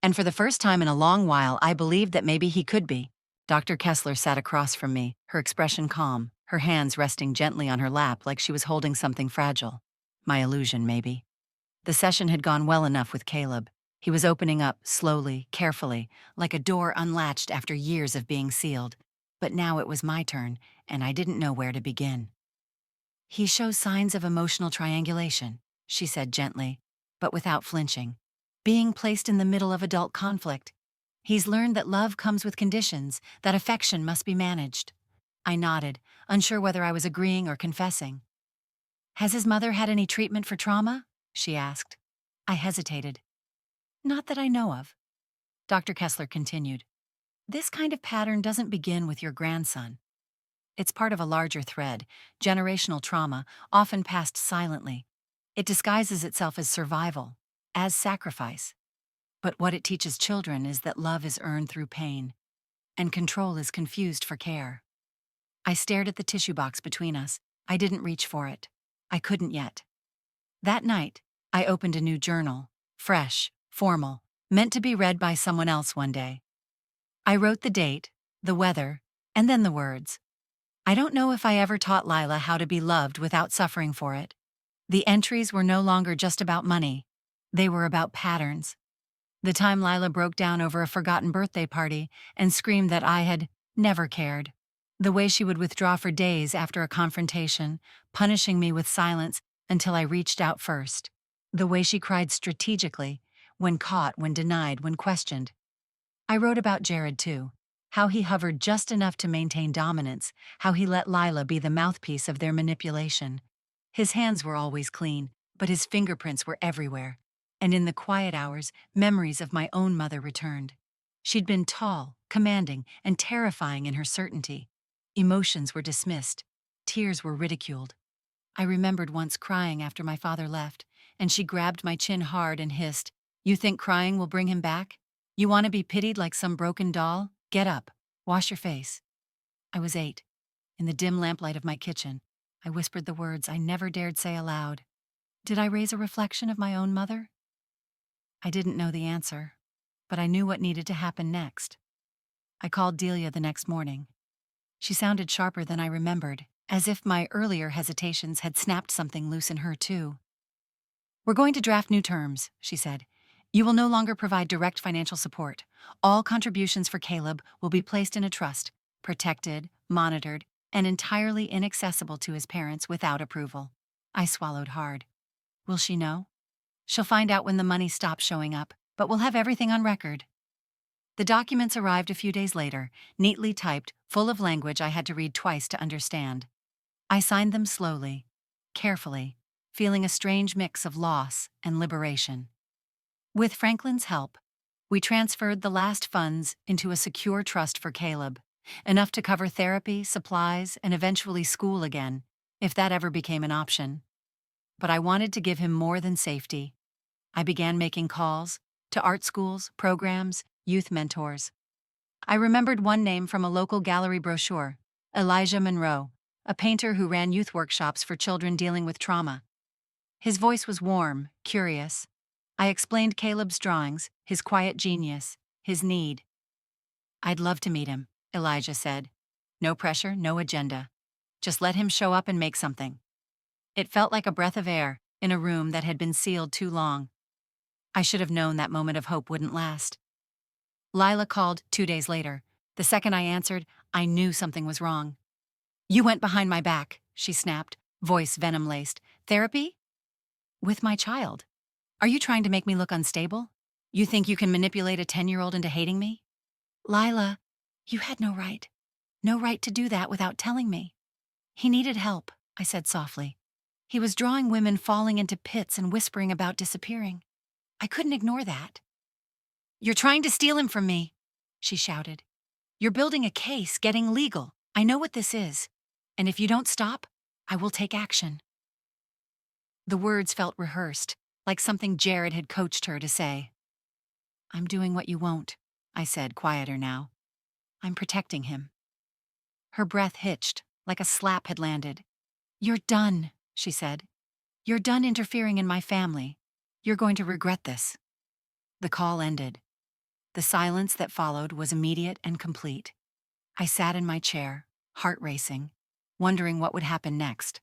And for the first time in a long while, I believed that maybe he could be. Dr. Kessler sat across from me, her expression calm, her hands resting gently on her lap like she was holding something fragile. My illusion, maybe. The session had gone well enough with Caleb. He was opening up, slowly, carefully, like a door unlatched after years of being sealed. But now it was my turn, and I didn't know where to begin. "He shows signs of emotional triangulation," she said gently, but without flinching. "Being placed in the middle of adult conflict. He's learned that love comes with conditions, that affection must be managed." I nodded, unsure whether I was agreeing or confessing. "Has his mother had any treatment for trauma?" she asked. I hesitated. "Not that I know of." Dr. Kessler continued. "This kind of pattern doesn't begin with your grandson. It's part of a larger thread, generational trauma, often passed silently. It disguises itself as survival, as sacrifice. But what it teaches children is that love is earned through pain, and control is confused for care." I stared at the tissue box between us. I didn't reach for it. I couldn't yet. That night, I opened a new journal, fresh, formal, meant to be read by someone else one day. I wrote the date, the weather, and then the words. I don't know if I ever taught Lila how to be loved without suffering for it. The entries were no longer just about money. They were about patterns. The time Lila broke down over a forgotten birthday party and screamed that I had never cared. The way she would withdraw for days after a confrontation, punishing me with silence until I reached out first. The way she cried strategically, when caught, when denied, when questioned. I wrote about Jared too. How he hovered just enough to maintain dominance, how he let Lila be the mouthpiece of their manipulation. His hands were always clean, but his fingerprints were everywhere. And in the quiet hours, memories of my own mother returned. She'd been tall, commanding, and terrifying in her certainty. Emotions were dismissed. Tears were ridiculed. I remembered once crying after my father left, and she grabbed my chin hard and hissed, "You think crying will bring him back? You want to be pitied like some broken doll? Get up. Wash your face." I was 8. In the dim lamplight of my kitchen, I whispered the words I never dared say aloud. Did I raise a reflection of my own mother? I didn't know the answer, but I knew what needed to happen next. I called Delia the next morning. She sounded sharper than I remembered, as if my earlier hesitations had snapped something loose in her too. "We're going to draft new terms," she said. "You will no longer provide direct financial support. All contributions for Caleb will be placed in a trust, protected, monitored, and entirely inaccessible to his parents without approval." I swallowed hard. Will she know? She'll find out when the money stops showing up, but we'll have everything on record. The documents arrived a few days later, neatly typed, full of language I had to read twice to understand. I signed them slowly, carefully, feeling a strange mix of loss and liberation. With Franklin's help, we transferred the last funds into a secure trust for Caleb, enough to cover therapy, supplies, and eventually school again, if that ever became an option. But I wanted to give him more than safety. I began making calls to art schools, programs, youth mentors. I remembered one name from a local gallery brochure, Elijah Monroe, a painter who ran youth workshops for children dealing with trauma. His voice was warm, curious. I explained Caleb's drawings, his quiet genius, his need. "I'd love to meet him," Elijah said. "No pressure, no agenda. Just let him show up and make something." It felt like a breath of air in a room that had been sealed too long. I should have known that moment of hope wouldn't last. Lila called 2 days later. The second I answered, I knew something was wrong. "You went behind my back," she snapped, voice venom-laced. "Therapy?" "With my child. Are you trying to make me look unstable? You think you can manipulate a 10-year-old into hating me?" "Lila, you had no right. No right to do that without telling me." "He needed help," I said softly. He was drawing women falling into pits and whispering about disappearing. I couldn't ignore that. "You're trying to steal him from me," she shouted. "You're building a case, getting legal. I know what this is. And if you don't stop, I will take action." The words felt rehearsed, like something Jared had coached her to say. "I'm doing what you won't," I said, quieter now. "I'm protecting him." Her breath hitched, like a slap had landed. "You're done," she said. "You're done interfering in my family. You're going to regret this." The call ended. The silence that followed was immediate and complete. I sat in my chair, heart racing, wondering what would happen next.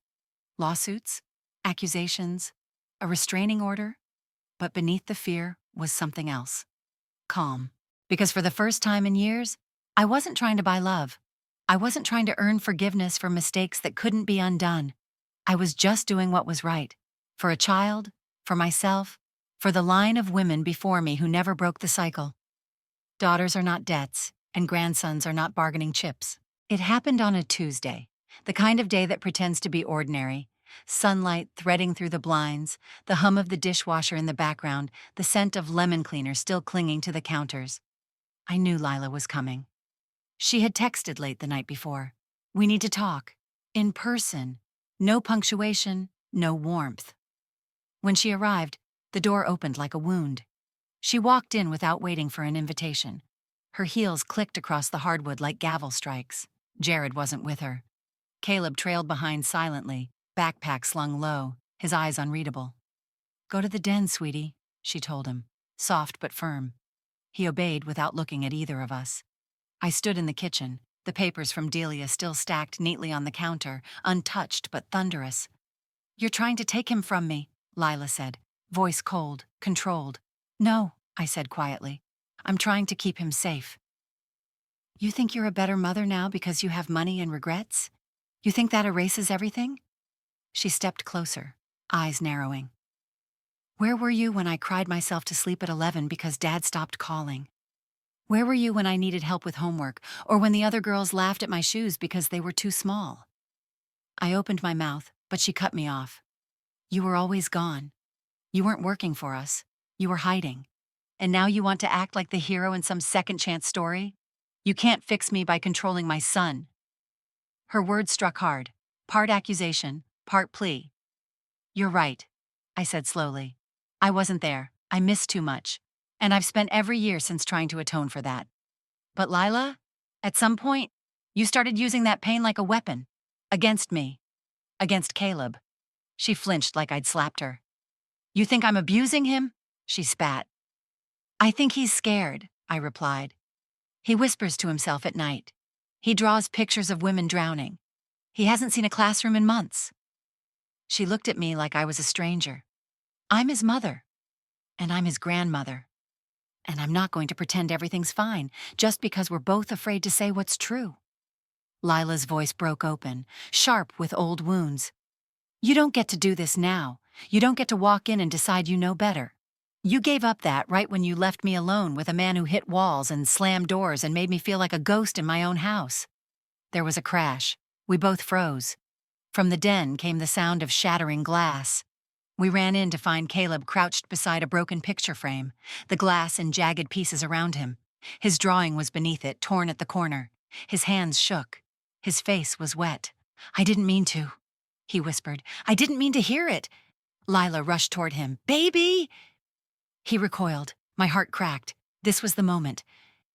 Lawsuits? Accusations? A restraining order? But beneath the fear was something else. Calm. Because for the first time in years, I wasn't trying to buy love. I wasn't trying to earn forgiveness for mistakes that couldn't be undone. I was just doing what was right. For a child, for myself, for the line of women before me who never broke the cycle. Daughters are not debts, and grandsons are not bargaining chips. It happened on a Tuesday, the kind of day that pretends to be ordinary. Sunlight threading through the blinds, the hum of the dishwasher in the background, the scent of lemon cleaner still clinging to the counters. I knew Lila was coming. She had texted late the night before. "We need to talk. In person. No punctuation, no warmth." When she arrived, the door opened like a wound. She walked in without waiting for an invitation. Her heels clicked across the hardwood like gavel strikes. Jared wasn't with her. Caleb trailed behind silently, backpack slung low, his eyes unreadable. "Go to the den, sweetie," she told him, soft but firm. He obeyed without looking at either of us. I stood in the kitchen, the papers from Delia still stacked neatly on the counter, untouched but thunderous. "You're trying to take him from me," Lila said, voice cold, controlled. "No," I said quietly. "I'm trying to keep him safe." "You think you're a better mother now because you have money and regrets? You think that erases everything?" She stepped closer, eyes narrowing. "Where were you when I cried myself to sleep at 11 because Dad stopped calling? Where were you when I needed help with homework, or when the other girls laughed at my shoes because they were too small?" I opened my mouth, but she cut me off. "You were always gone. You weren't working for us. You were hiding. And now you want to act like the hero in some second chance story? You can't fix me by controlling my son." Her words struck hard, part accusation, part plea. "You're right," I said slowly. "I wasn't there. I missed too much. And I've spent every year since trying to atone for that. But Lila, at some point, you started using that pain like a weapon. Against me. Against Caleb." She flinched like I'd slapped her. "You think I'm abusing him?" She spat. "I think he's scared," I replied. "He whispers to himself at night. He draws pictures of women drowning. He hasn't seen a classroom in months." She looked at me like I was a stranger. "I'm his mother. And I'm his grandmother. And I'm not going to pretend everything's fine just because we're both afraid to say what's true." Lila's voice broke open, sharp with old wounds. "You don't get to do this now. You don't get to walk in and decide you know better. You gave up that right when you left me alone with a man who hit walls and slammed doors and made me feel like a ghost in my own house." There was a crash. We both froze. From the den came the sound of shattering glass. We ran in to find Caleb crouched beside a broken picture frame, the glass in jagged pieces around him. His drawing was beneath it, torn at the corner. His hands shook. His face was wet. "I didn't mean to," he whispered. "I didn't mean to hear it." Lila rushed toward him. "Baby!" He recoiled. My heart cracked. This was the moment.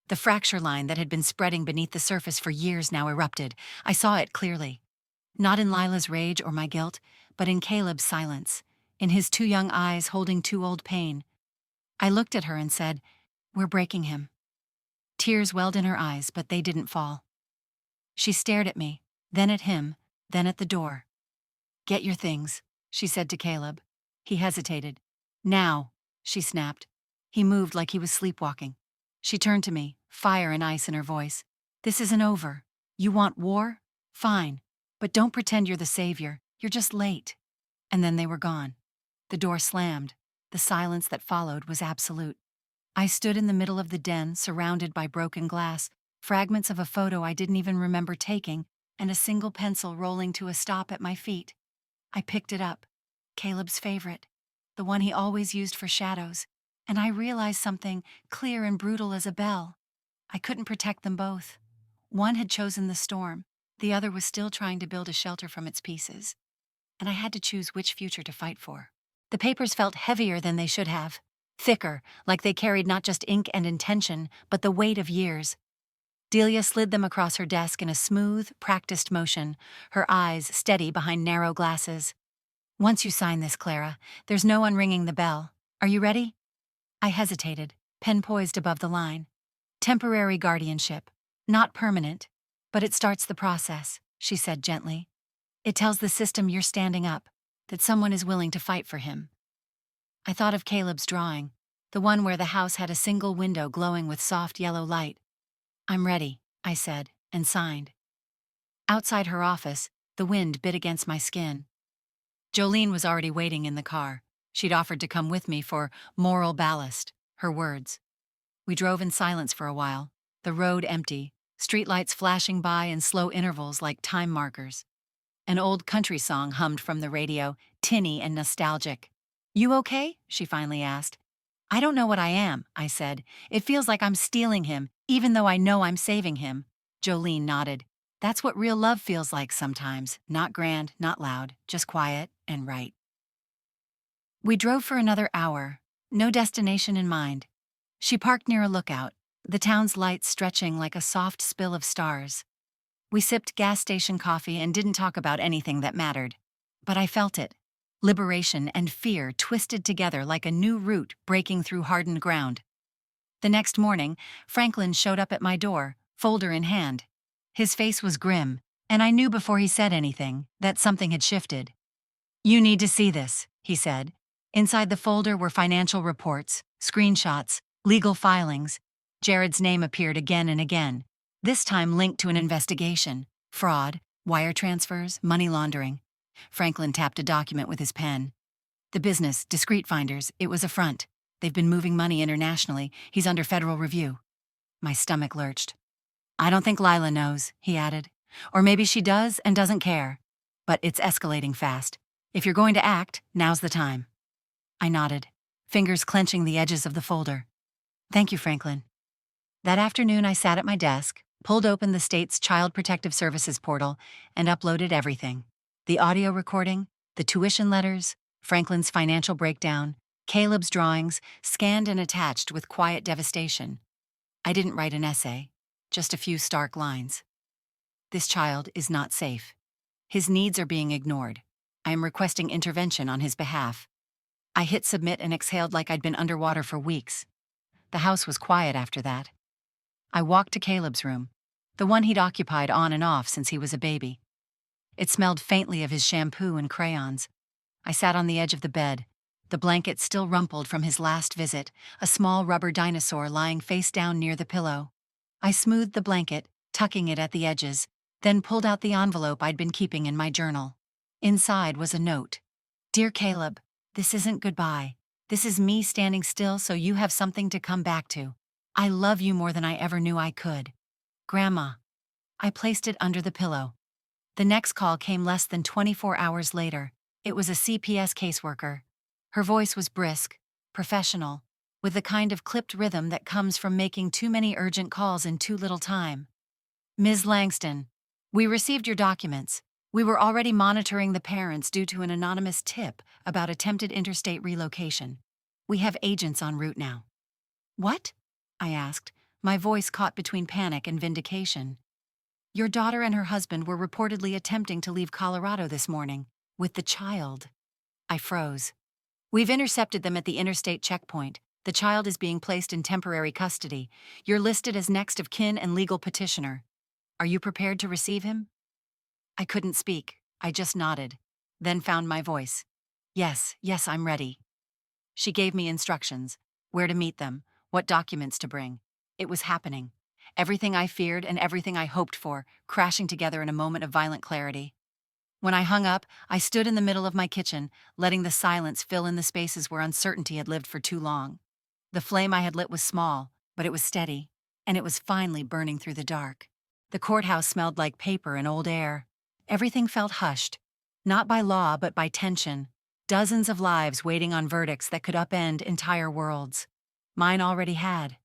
The fracture line that had been spreading beneath the surface for years now erupted. I saw it clearly. Not in Lila's rage or my guilt, but in Caleb's silence, in his too young eyes holding too old pain. I looked at her and said, "We're breaking him." Tears welled in her eyes, but they didn't fall. She stared at me, then at him, then at the door. "Get your things," she said to Caleb. He hesitated. "Now," she snapped. He moved like he was sleepwalking. She turned to me, fire and ice in her voice. "This isn't over. You want war? Fine. But don't pretend you're the savior. You're just late." And then they were gone. The door slammed. The silence that followed was absolute. I stood in the middle of the den, surrounded by broken glass, fragments of a photo I didn't even remember taking, and a single pencil rolling to a stop at my feet. I picked it up. Caleb's favorite, the one he always used for shadows, and I realized something clear and brutal as a bell. I couldn't protect them both. One had chosen the storm, the other was still trying to build a shelter from its pieces, and I had to choose which future to fight for. The papers felt heavier than they should have, thicker, like they carried not just ink and intention, but the weight of years. Delia slid them across her desk in a smooth, practiced motion, her eyes steady behind narrow glasses. "Once you sign this, Clara, there's no unringing the bell. Are you ready?" I hesitated, pen poised above the line. "Temporary guardianship. Not permanent. But it starts the process," she said gently. "It tells the system you're standing up, that someone is willing to fight for him." I thought of Caleb's drawing, the one where the house had a single window glowing with soft yellow light. "I'm ready," I said, and signed. Outside her office, the wind bit against my skin. Jolene was already waiting in the car. She'd offered to come with me for moral ballast, her words. We drove in silence for a while, the road empty, streetlights flashing by in slow intervals like time markers. An old country song hummed from the radio, tinny and nostalgic. "You okay?" she finally asked. "I don't know what I am," I said. "It feels like I'm stealing him, even though I know I'm saving him." Jolene nodded. "That's what real love feels like sometimes. Not grand, not loud, just quiet and right." We drove for another hour, no destination in mind. She parked near a lookout, the town's lights stretching like a soft spill of stars. We sipped gas station coffee and didn't talk about anything that mattered. But I felt it. Liberation and fear twisted together like a new root breaking through hardened ground. The next morning, Franklin showed up at my door, folder in hand. His face was grim, and I knew before he said anything that something had shifted. "You need to see this," he said. Inside the folder were financial reports, screenshots, legal filings. Jared's name appeared again and again, this time linked to an investigation: fraud, wire transfers, money laundering. Franklin tapped a document with his pen. "The business, Discreet Finders, it was a front. They've been moving money internationally. He's under federal review." My stomach lurched. "I don't think Lila knows," he added. "Or maybe she does and doesn't care. But it's escalating fast. If you're going to act, now's the time." I nodded, fingers clenching the edges of the folder. "Thank you, Franklin." That afternoon I sat at my desk, pulled open the state's Child Protective Services portal, and uploaded everything. The audio recording, the tuition letters, Franklin's financial breakdown, Caleb's drawings, scanned and attached with quiet devastation. I didn't write an essay, just a few stark lines. "This child is not safe. His needs are being ignored. I am requesting intervention on his behalf." I hit submit and exhaled like I'd been underwater for weeks. The house was quiet after that. I walked to Caleb's room, the one he'd occupied on and off since he was a baby. It smelled faintly of his shampoo and crayons. I sat on the edge of the bed, the blanket still rumpled from his last visit, a small rubber dinosaur lying face down near the pillow. I smoothed the blanket, tucking it at the edges, then pulled out the envelope I'd been keeping in my journal. Inside was a note. "Dear Caleb, this isn't goodbye. This is me standing still so you have something to come back to. I love you more than I ever knew I could. Grandma." I placed it under the pillow. The next call came less than 24 hours later. It was a CPS caseworker. Her voice was brisk, professional, with the kind of clipped rhythm that comes from making too many urgent calls in too little time. "Ms. Langston, we received your documents. We were already monitoring the parents due to an anonymous tip about attempted interstate relocation. We have agents en route now." "What?" I asked, my voice caught between panic and vindication. "Your daughter and her husband were reportedly attempting to leave Colorado this morning, with the child." I froze. "We've intercepted them at the interstate checkpoint. The child is being placed in temporary custody. You're listed as next of kin and legal petitioner. Are you prepared to receive him?" I couldn't speak. I just nodded, then found my voice. Yes, I'm ready." She gave me instructions, where to meet them, what documents to bring. It was happening. Everything I feared and everything I hoped for, crashing together in a moment of violent clarity. When I hung up, I stood in the middle of my kitchen, letting the silence fill in the spaces where uncertainty had lived for too long. The flame I had lit was small, but it was steady, and it was finally burning through the dark. The courthouse smelled like paper and old air. Everything felt hushed, not by law but by tension. Dozens of lives waiting on verdicts that could upend entire worlds. Mine already had.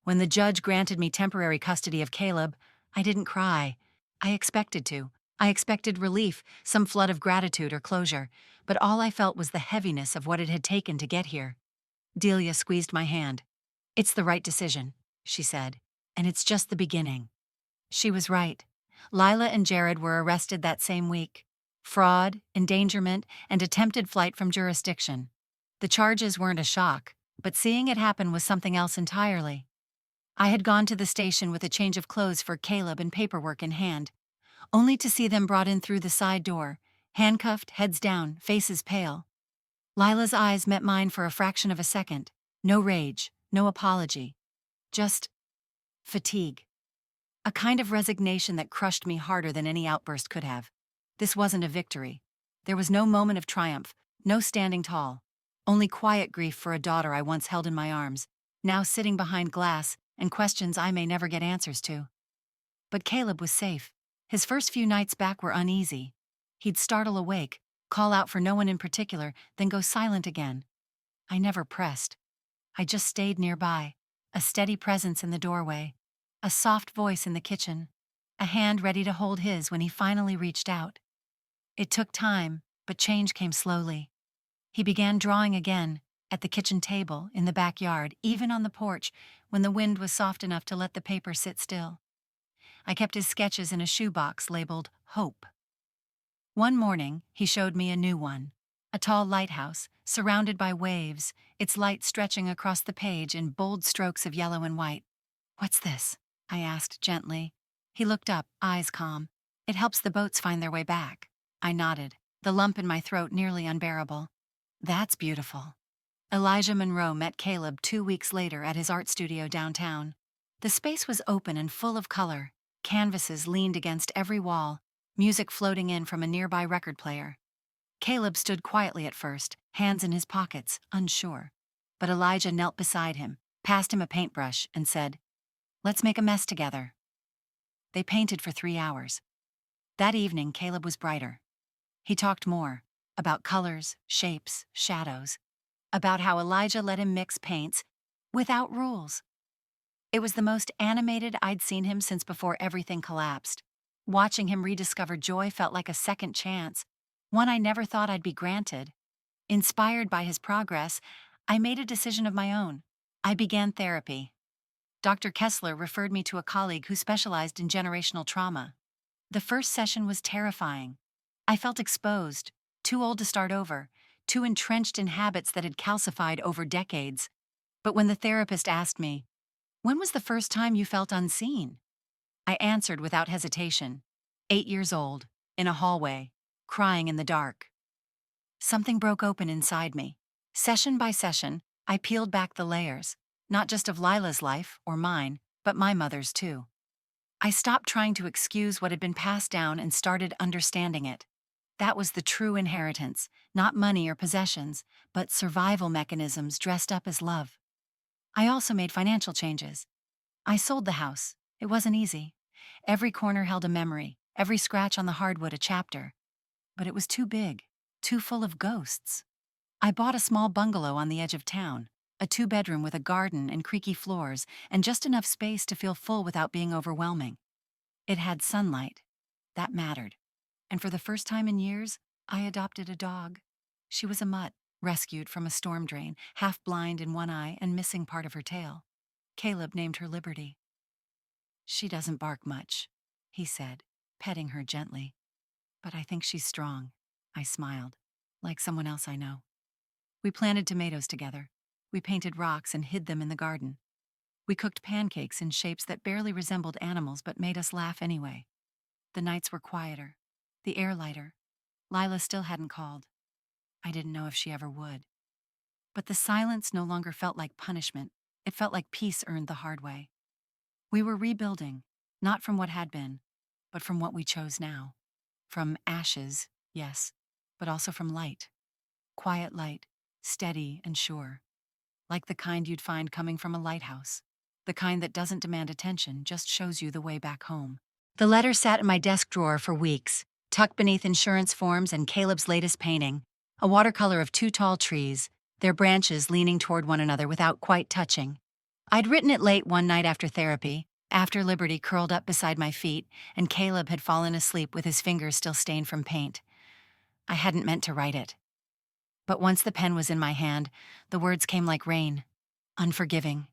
When the judge granted me temporary custody of Caleb, I didn't cry. I expected to. I expected relief, some flood of gratitude or closure, but all I felt was the heaviness of what it had taken to get here. Delia squeezed my hand. "It's the right decision," she said, "and it's just the beginning." She was right. Lila and Jared were arrested that same week. Fraud, endangerment, and attempted flight from jurisdiction. The charges weren't a shock, but seeing it happen was something else entirely. I had gone to the station with a change of clothes for Caleb and paperwork in hand, only to see them brought in through the side door, handcuffed, heads down, faces pale. Lila's eyes met mine for a fraction of a second. No rage, no apology. Just fatigue. A kind of resignation that crushed me harder than any outburst could have. This wasn't a victory. There was no moment of triumph, no standing tall. Only quiet grief for a daughter I once held in my arms, now sitting behind glass, and questions I may never get answers to. But Caleb was safe. His first few nights back were uneasy. He'd startle awake, call out for no one in particular, then go silent again. I never pressed. I just stayed nearby, a steady presence in the doorway, a soft voice in the kitchen, a hand ready to hold his when he finally reached out. It took time, but change came slowly. He began drawing again, at the kitchen table, in the backyard, even on the porch, when the wind was soft enough to let the paper sit still. I kept his sketches in a shoebox labeled Hope. One morning, he showed me a new one. A tall lighthouse, surrounded by waves, its light stretching across the page in bold strokes of yellow and white. "What's this?" I asked gently. He looked up, eyes calm. "It helps the boats find their way back." I nodded, the lump in my throat nearly unbearable. "That's beautiful." Elijah Monroe met Caleb 2 weeks later at his art studio downtown. The space was open and full of color. Canvases leaned against every wall, music floating in from a nearby record player. Caleb stood quietly at first, hands in his pockets, unsure. But Elijah knelt beside him, passed him a paintbrush, and said, "Let's make a mess together." They painted for 3 hours. That evening, Caleb was brighter. He talked more, about colors, shapes, shadows, about how Elijah let him mix paints without rules. It was the most animated I'd seen him since before everything collapsed. Watching him rediscover joy felt like a second chance, one I never thought I'd be granted. Inspired by his progress, I made a decision of my own. I began therapy. Dr. Kessler referred me to a colleague who specialized in generational trauma. The first session was terrifying. I felt exposed, too old to start over, too entrenched in habits that had calcified over decades. But when the therapist asked me, "When was the first time you felt unseen?" I answered without hesitation. 8 years old, in a hallway, crying in the dark. Something broke open inside me. Session by session, I peeled back the layers, not just of Lila's life or mine, but my mother's too. I stopped trying to excuse what had been passed down and started understanding it. That was the true inheritance, not money or possessions, but survival mechanisms dressed up as love. I also made financial changes. I sold the house. It wasn't easy. Every corner held a memory, every scratch on the hardwood a chapter. But it was too big, too full of ghosts. I bought a small bungalow on the edge of town, a 2-bedroom with a garden and creaky floors, and just enough space to feel full without being overwhelming. It had sunlight. That mattered. And for the first time in years, I adopted a dog. She was a mutt, rescued from a storm drain, half blind in one eye and missing part of her tail. Caleb named her Liberty. "She doesn't bark much," he said, petting her gently. "But I think she's strong." I smiled, like someone else I know. We planted tomatoes together. We painted rocks and hid them in the garden. We cooked pancakes in shapes that barely resembled animals but made us laugh anyway. The nights were quieter, the air lighter. Lila still hadn't called. I didn't know if she ever would. But the silence no longer felt like punishment. It felt like peace earned the hard way. We were rebuilding, not from what had been, but from what we chose now. From ashes, yes, but also from light. Quiet light, steady and sure. Like the kind you'd find coming from a lighthouse. The kind that doesn't demand attention, just shows you the way back home. The letter sat in my desk drawer for weeks, tucked beneath insurance forms and Caleb's latest painting, a watercolor of two tall trees, their branches leaning toward one another without quite touching. I'd written it late one night after therapy, after Liberty curled up beside my feet and Caleb had fallen asleep with his fingers still stained from paint. I hadn't meant to write it. But once the pen was in my hand, the words came like rain. Unforgiving.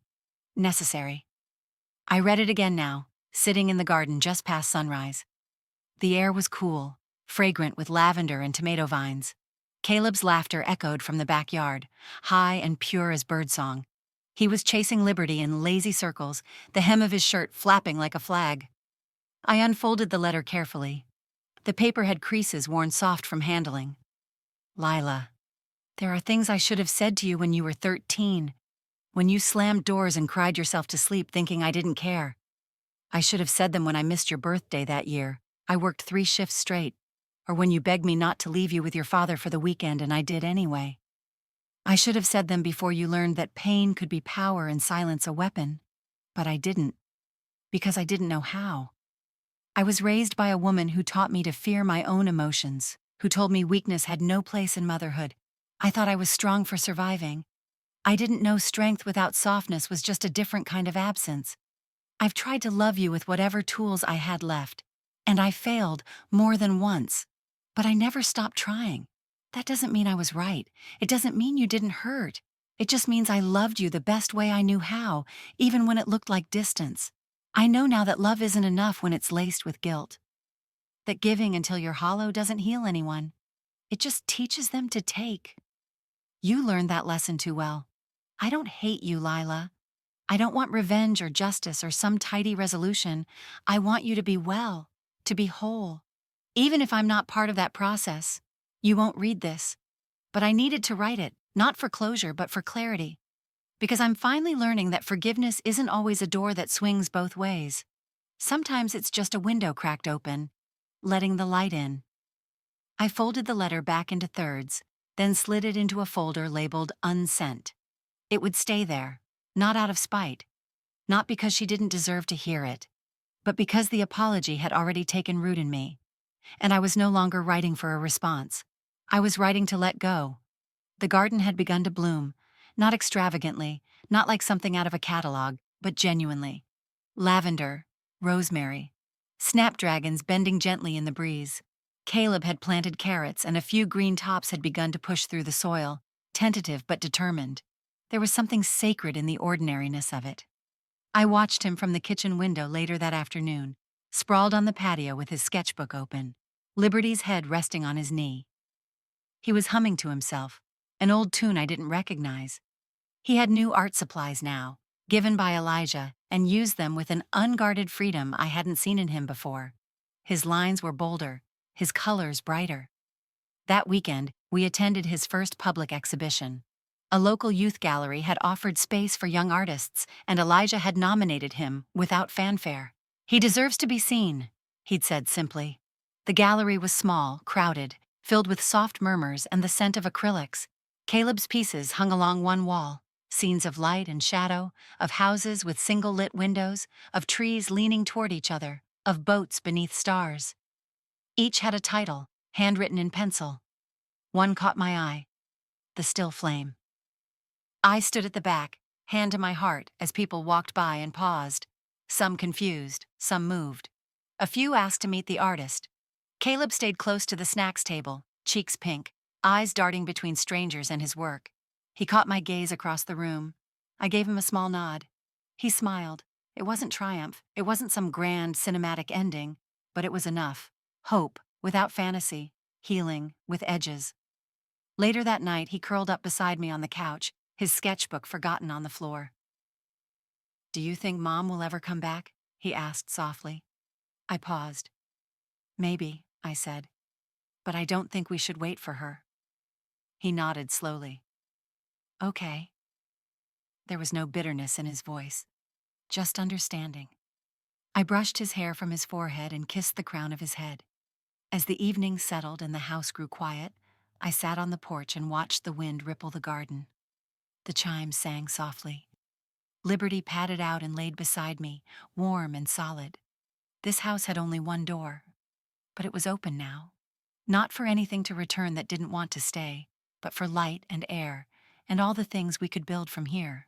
Necessary. I read it again now, sitting in the garden just past sunrise. The air was cool, fragrant with lavender and tomato vines. Caleb's laughter echoed from the backyard, high and pure as birdsong. He was chasing Liberty in lazy circles, the hem of his shirt flapping like a flag. I unfolded the letter carefully. The paper had creases worn soft from handling. Lila, there are things I should have said to you when you were 13, when you slammed doors and cried yourself to sleep thinking I didn't care. I should have said them when I missed your birthday that year. I worked 3 shifts straight. Or when you begged me not to leave you with your father for the weekend and I did anyway. I should have said them before you learned that pain could be power and silence a weapon. But I didn't. Because I didn't know how. I was raised by a woman who taught me to fear my own emotions, who told me weakness had no place in motherhood. I thought I was strong for surviving. I didn't know strength without softness was just a different kind of absence. I've tried to love you with whatever tools I had left. And I failed more than once. But I never stopped trying. That doesn't mean I was right. It doesn't mean you didn't hurt. It just means I loved you the best way I knew how, even when it looked like distance. I know now that love isn't enough when it's laced with guilt. That giving until you're hollow doesn't heal anyone. It just teaches them to take. You learned that lesson too well. I don't hate you, Lila. I don't want revenge or justice or some tidy resolution. I want you to be well, to be whole. Even if I'm not part of that process, you won't read this. But I needed to write it, not for closure, but for clarity. Because I'm finally learning that forgiveness isn't always a door that swings both ways. Sometimes it's just a window cracked open, letting the light in. I folded the letter back into thirds, then slid it into a folder labeled unsent. It would stay there, not out of spite, not because she didn't deserve to hear it, but because the apology had already taken root in me. And I was no longer writing for a response. I was writing to let go. The garden had begun to bloom, not extravagantly, not like something out of a catalog, but genuinely. Lavender, rosemary, snapdragons bending gently in the breeze. Caleb had planted carrots and a few green tops had begun to push through the soil, tentative but determined. There was something sacred in the ordinariness of it. I watched him from the kitchen window later that afternoon, sprawled on the patio with his sketchbook open, Liberty's head resting on his knee. He was humming to himself, an old tune I didn't recognize. He had new art supplies now, given by Elijah, and used them with an unguarded freedom I hadn't seen in him before. His lines were bolder, his colors brighter. That weekend, we attended his first public exhibition. A local youth gallery had offered space for young artists, and Elijah had nominated him without fanfare. He deserves to be seen, he'd said simply. The gallery was small, crowded, filled with soft murmurs and the scent of acrylics. Caleb's pieces hung along one wall, scenes of light and shadow, of houses with single-lit windows, of trees leaning toward each other, of boats beneath stars. Each had a title, handwritten in pencil. One caught my eye, The Still Flame. I stood at the back, hand to my heart, as people walked by and paused. Some confused, some moved. A few asked to meet the artist. Caleb stayed close to the snacks table, cheeks pink, eyes darting between strangers and his work. He caught my gaze across the room. I gave him a small nod. He smiled. It wasn't triumph. It wasn't some grand cinematic ending, but it was enough. Hope, without fantasy. Healing, with edges. Later that night, he curled up beside me on the couch, his sketchbook forgotten on the floor. "Do you think Mom will ever come back?" he asked softly. I paused. "Maybe," I said. "But I don't think we should wait for her." He nodded slowly. "Okay." There was no bitterness in his voice, just understanding. I brushed his hair from his forehead and kissed the crown of his head. As the evening settled and the house grew quiet, I sat on the porch and watched the wind ripple the garden. The chimes sang softly. Liberty padded out and laid beside me, warm and solid. This house had only one door, but it was open now. Not for anything to return that didn't want to stay, but for light and air, and all the things we could build from here.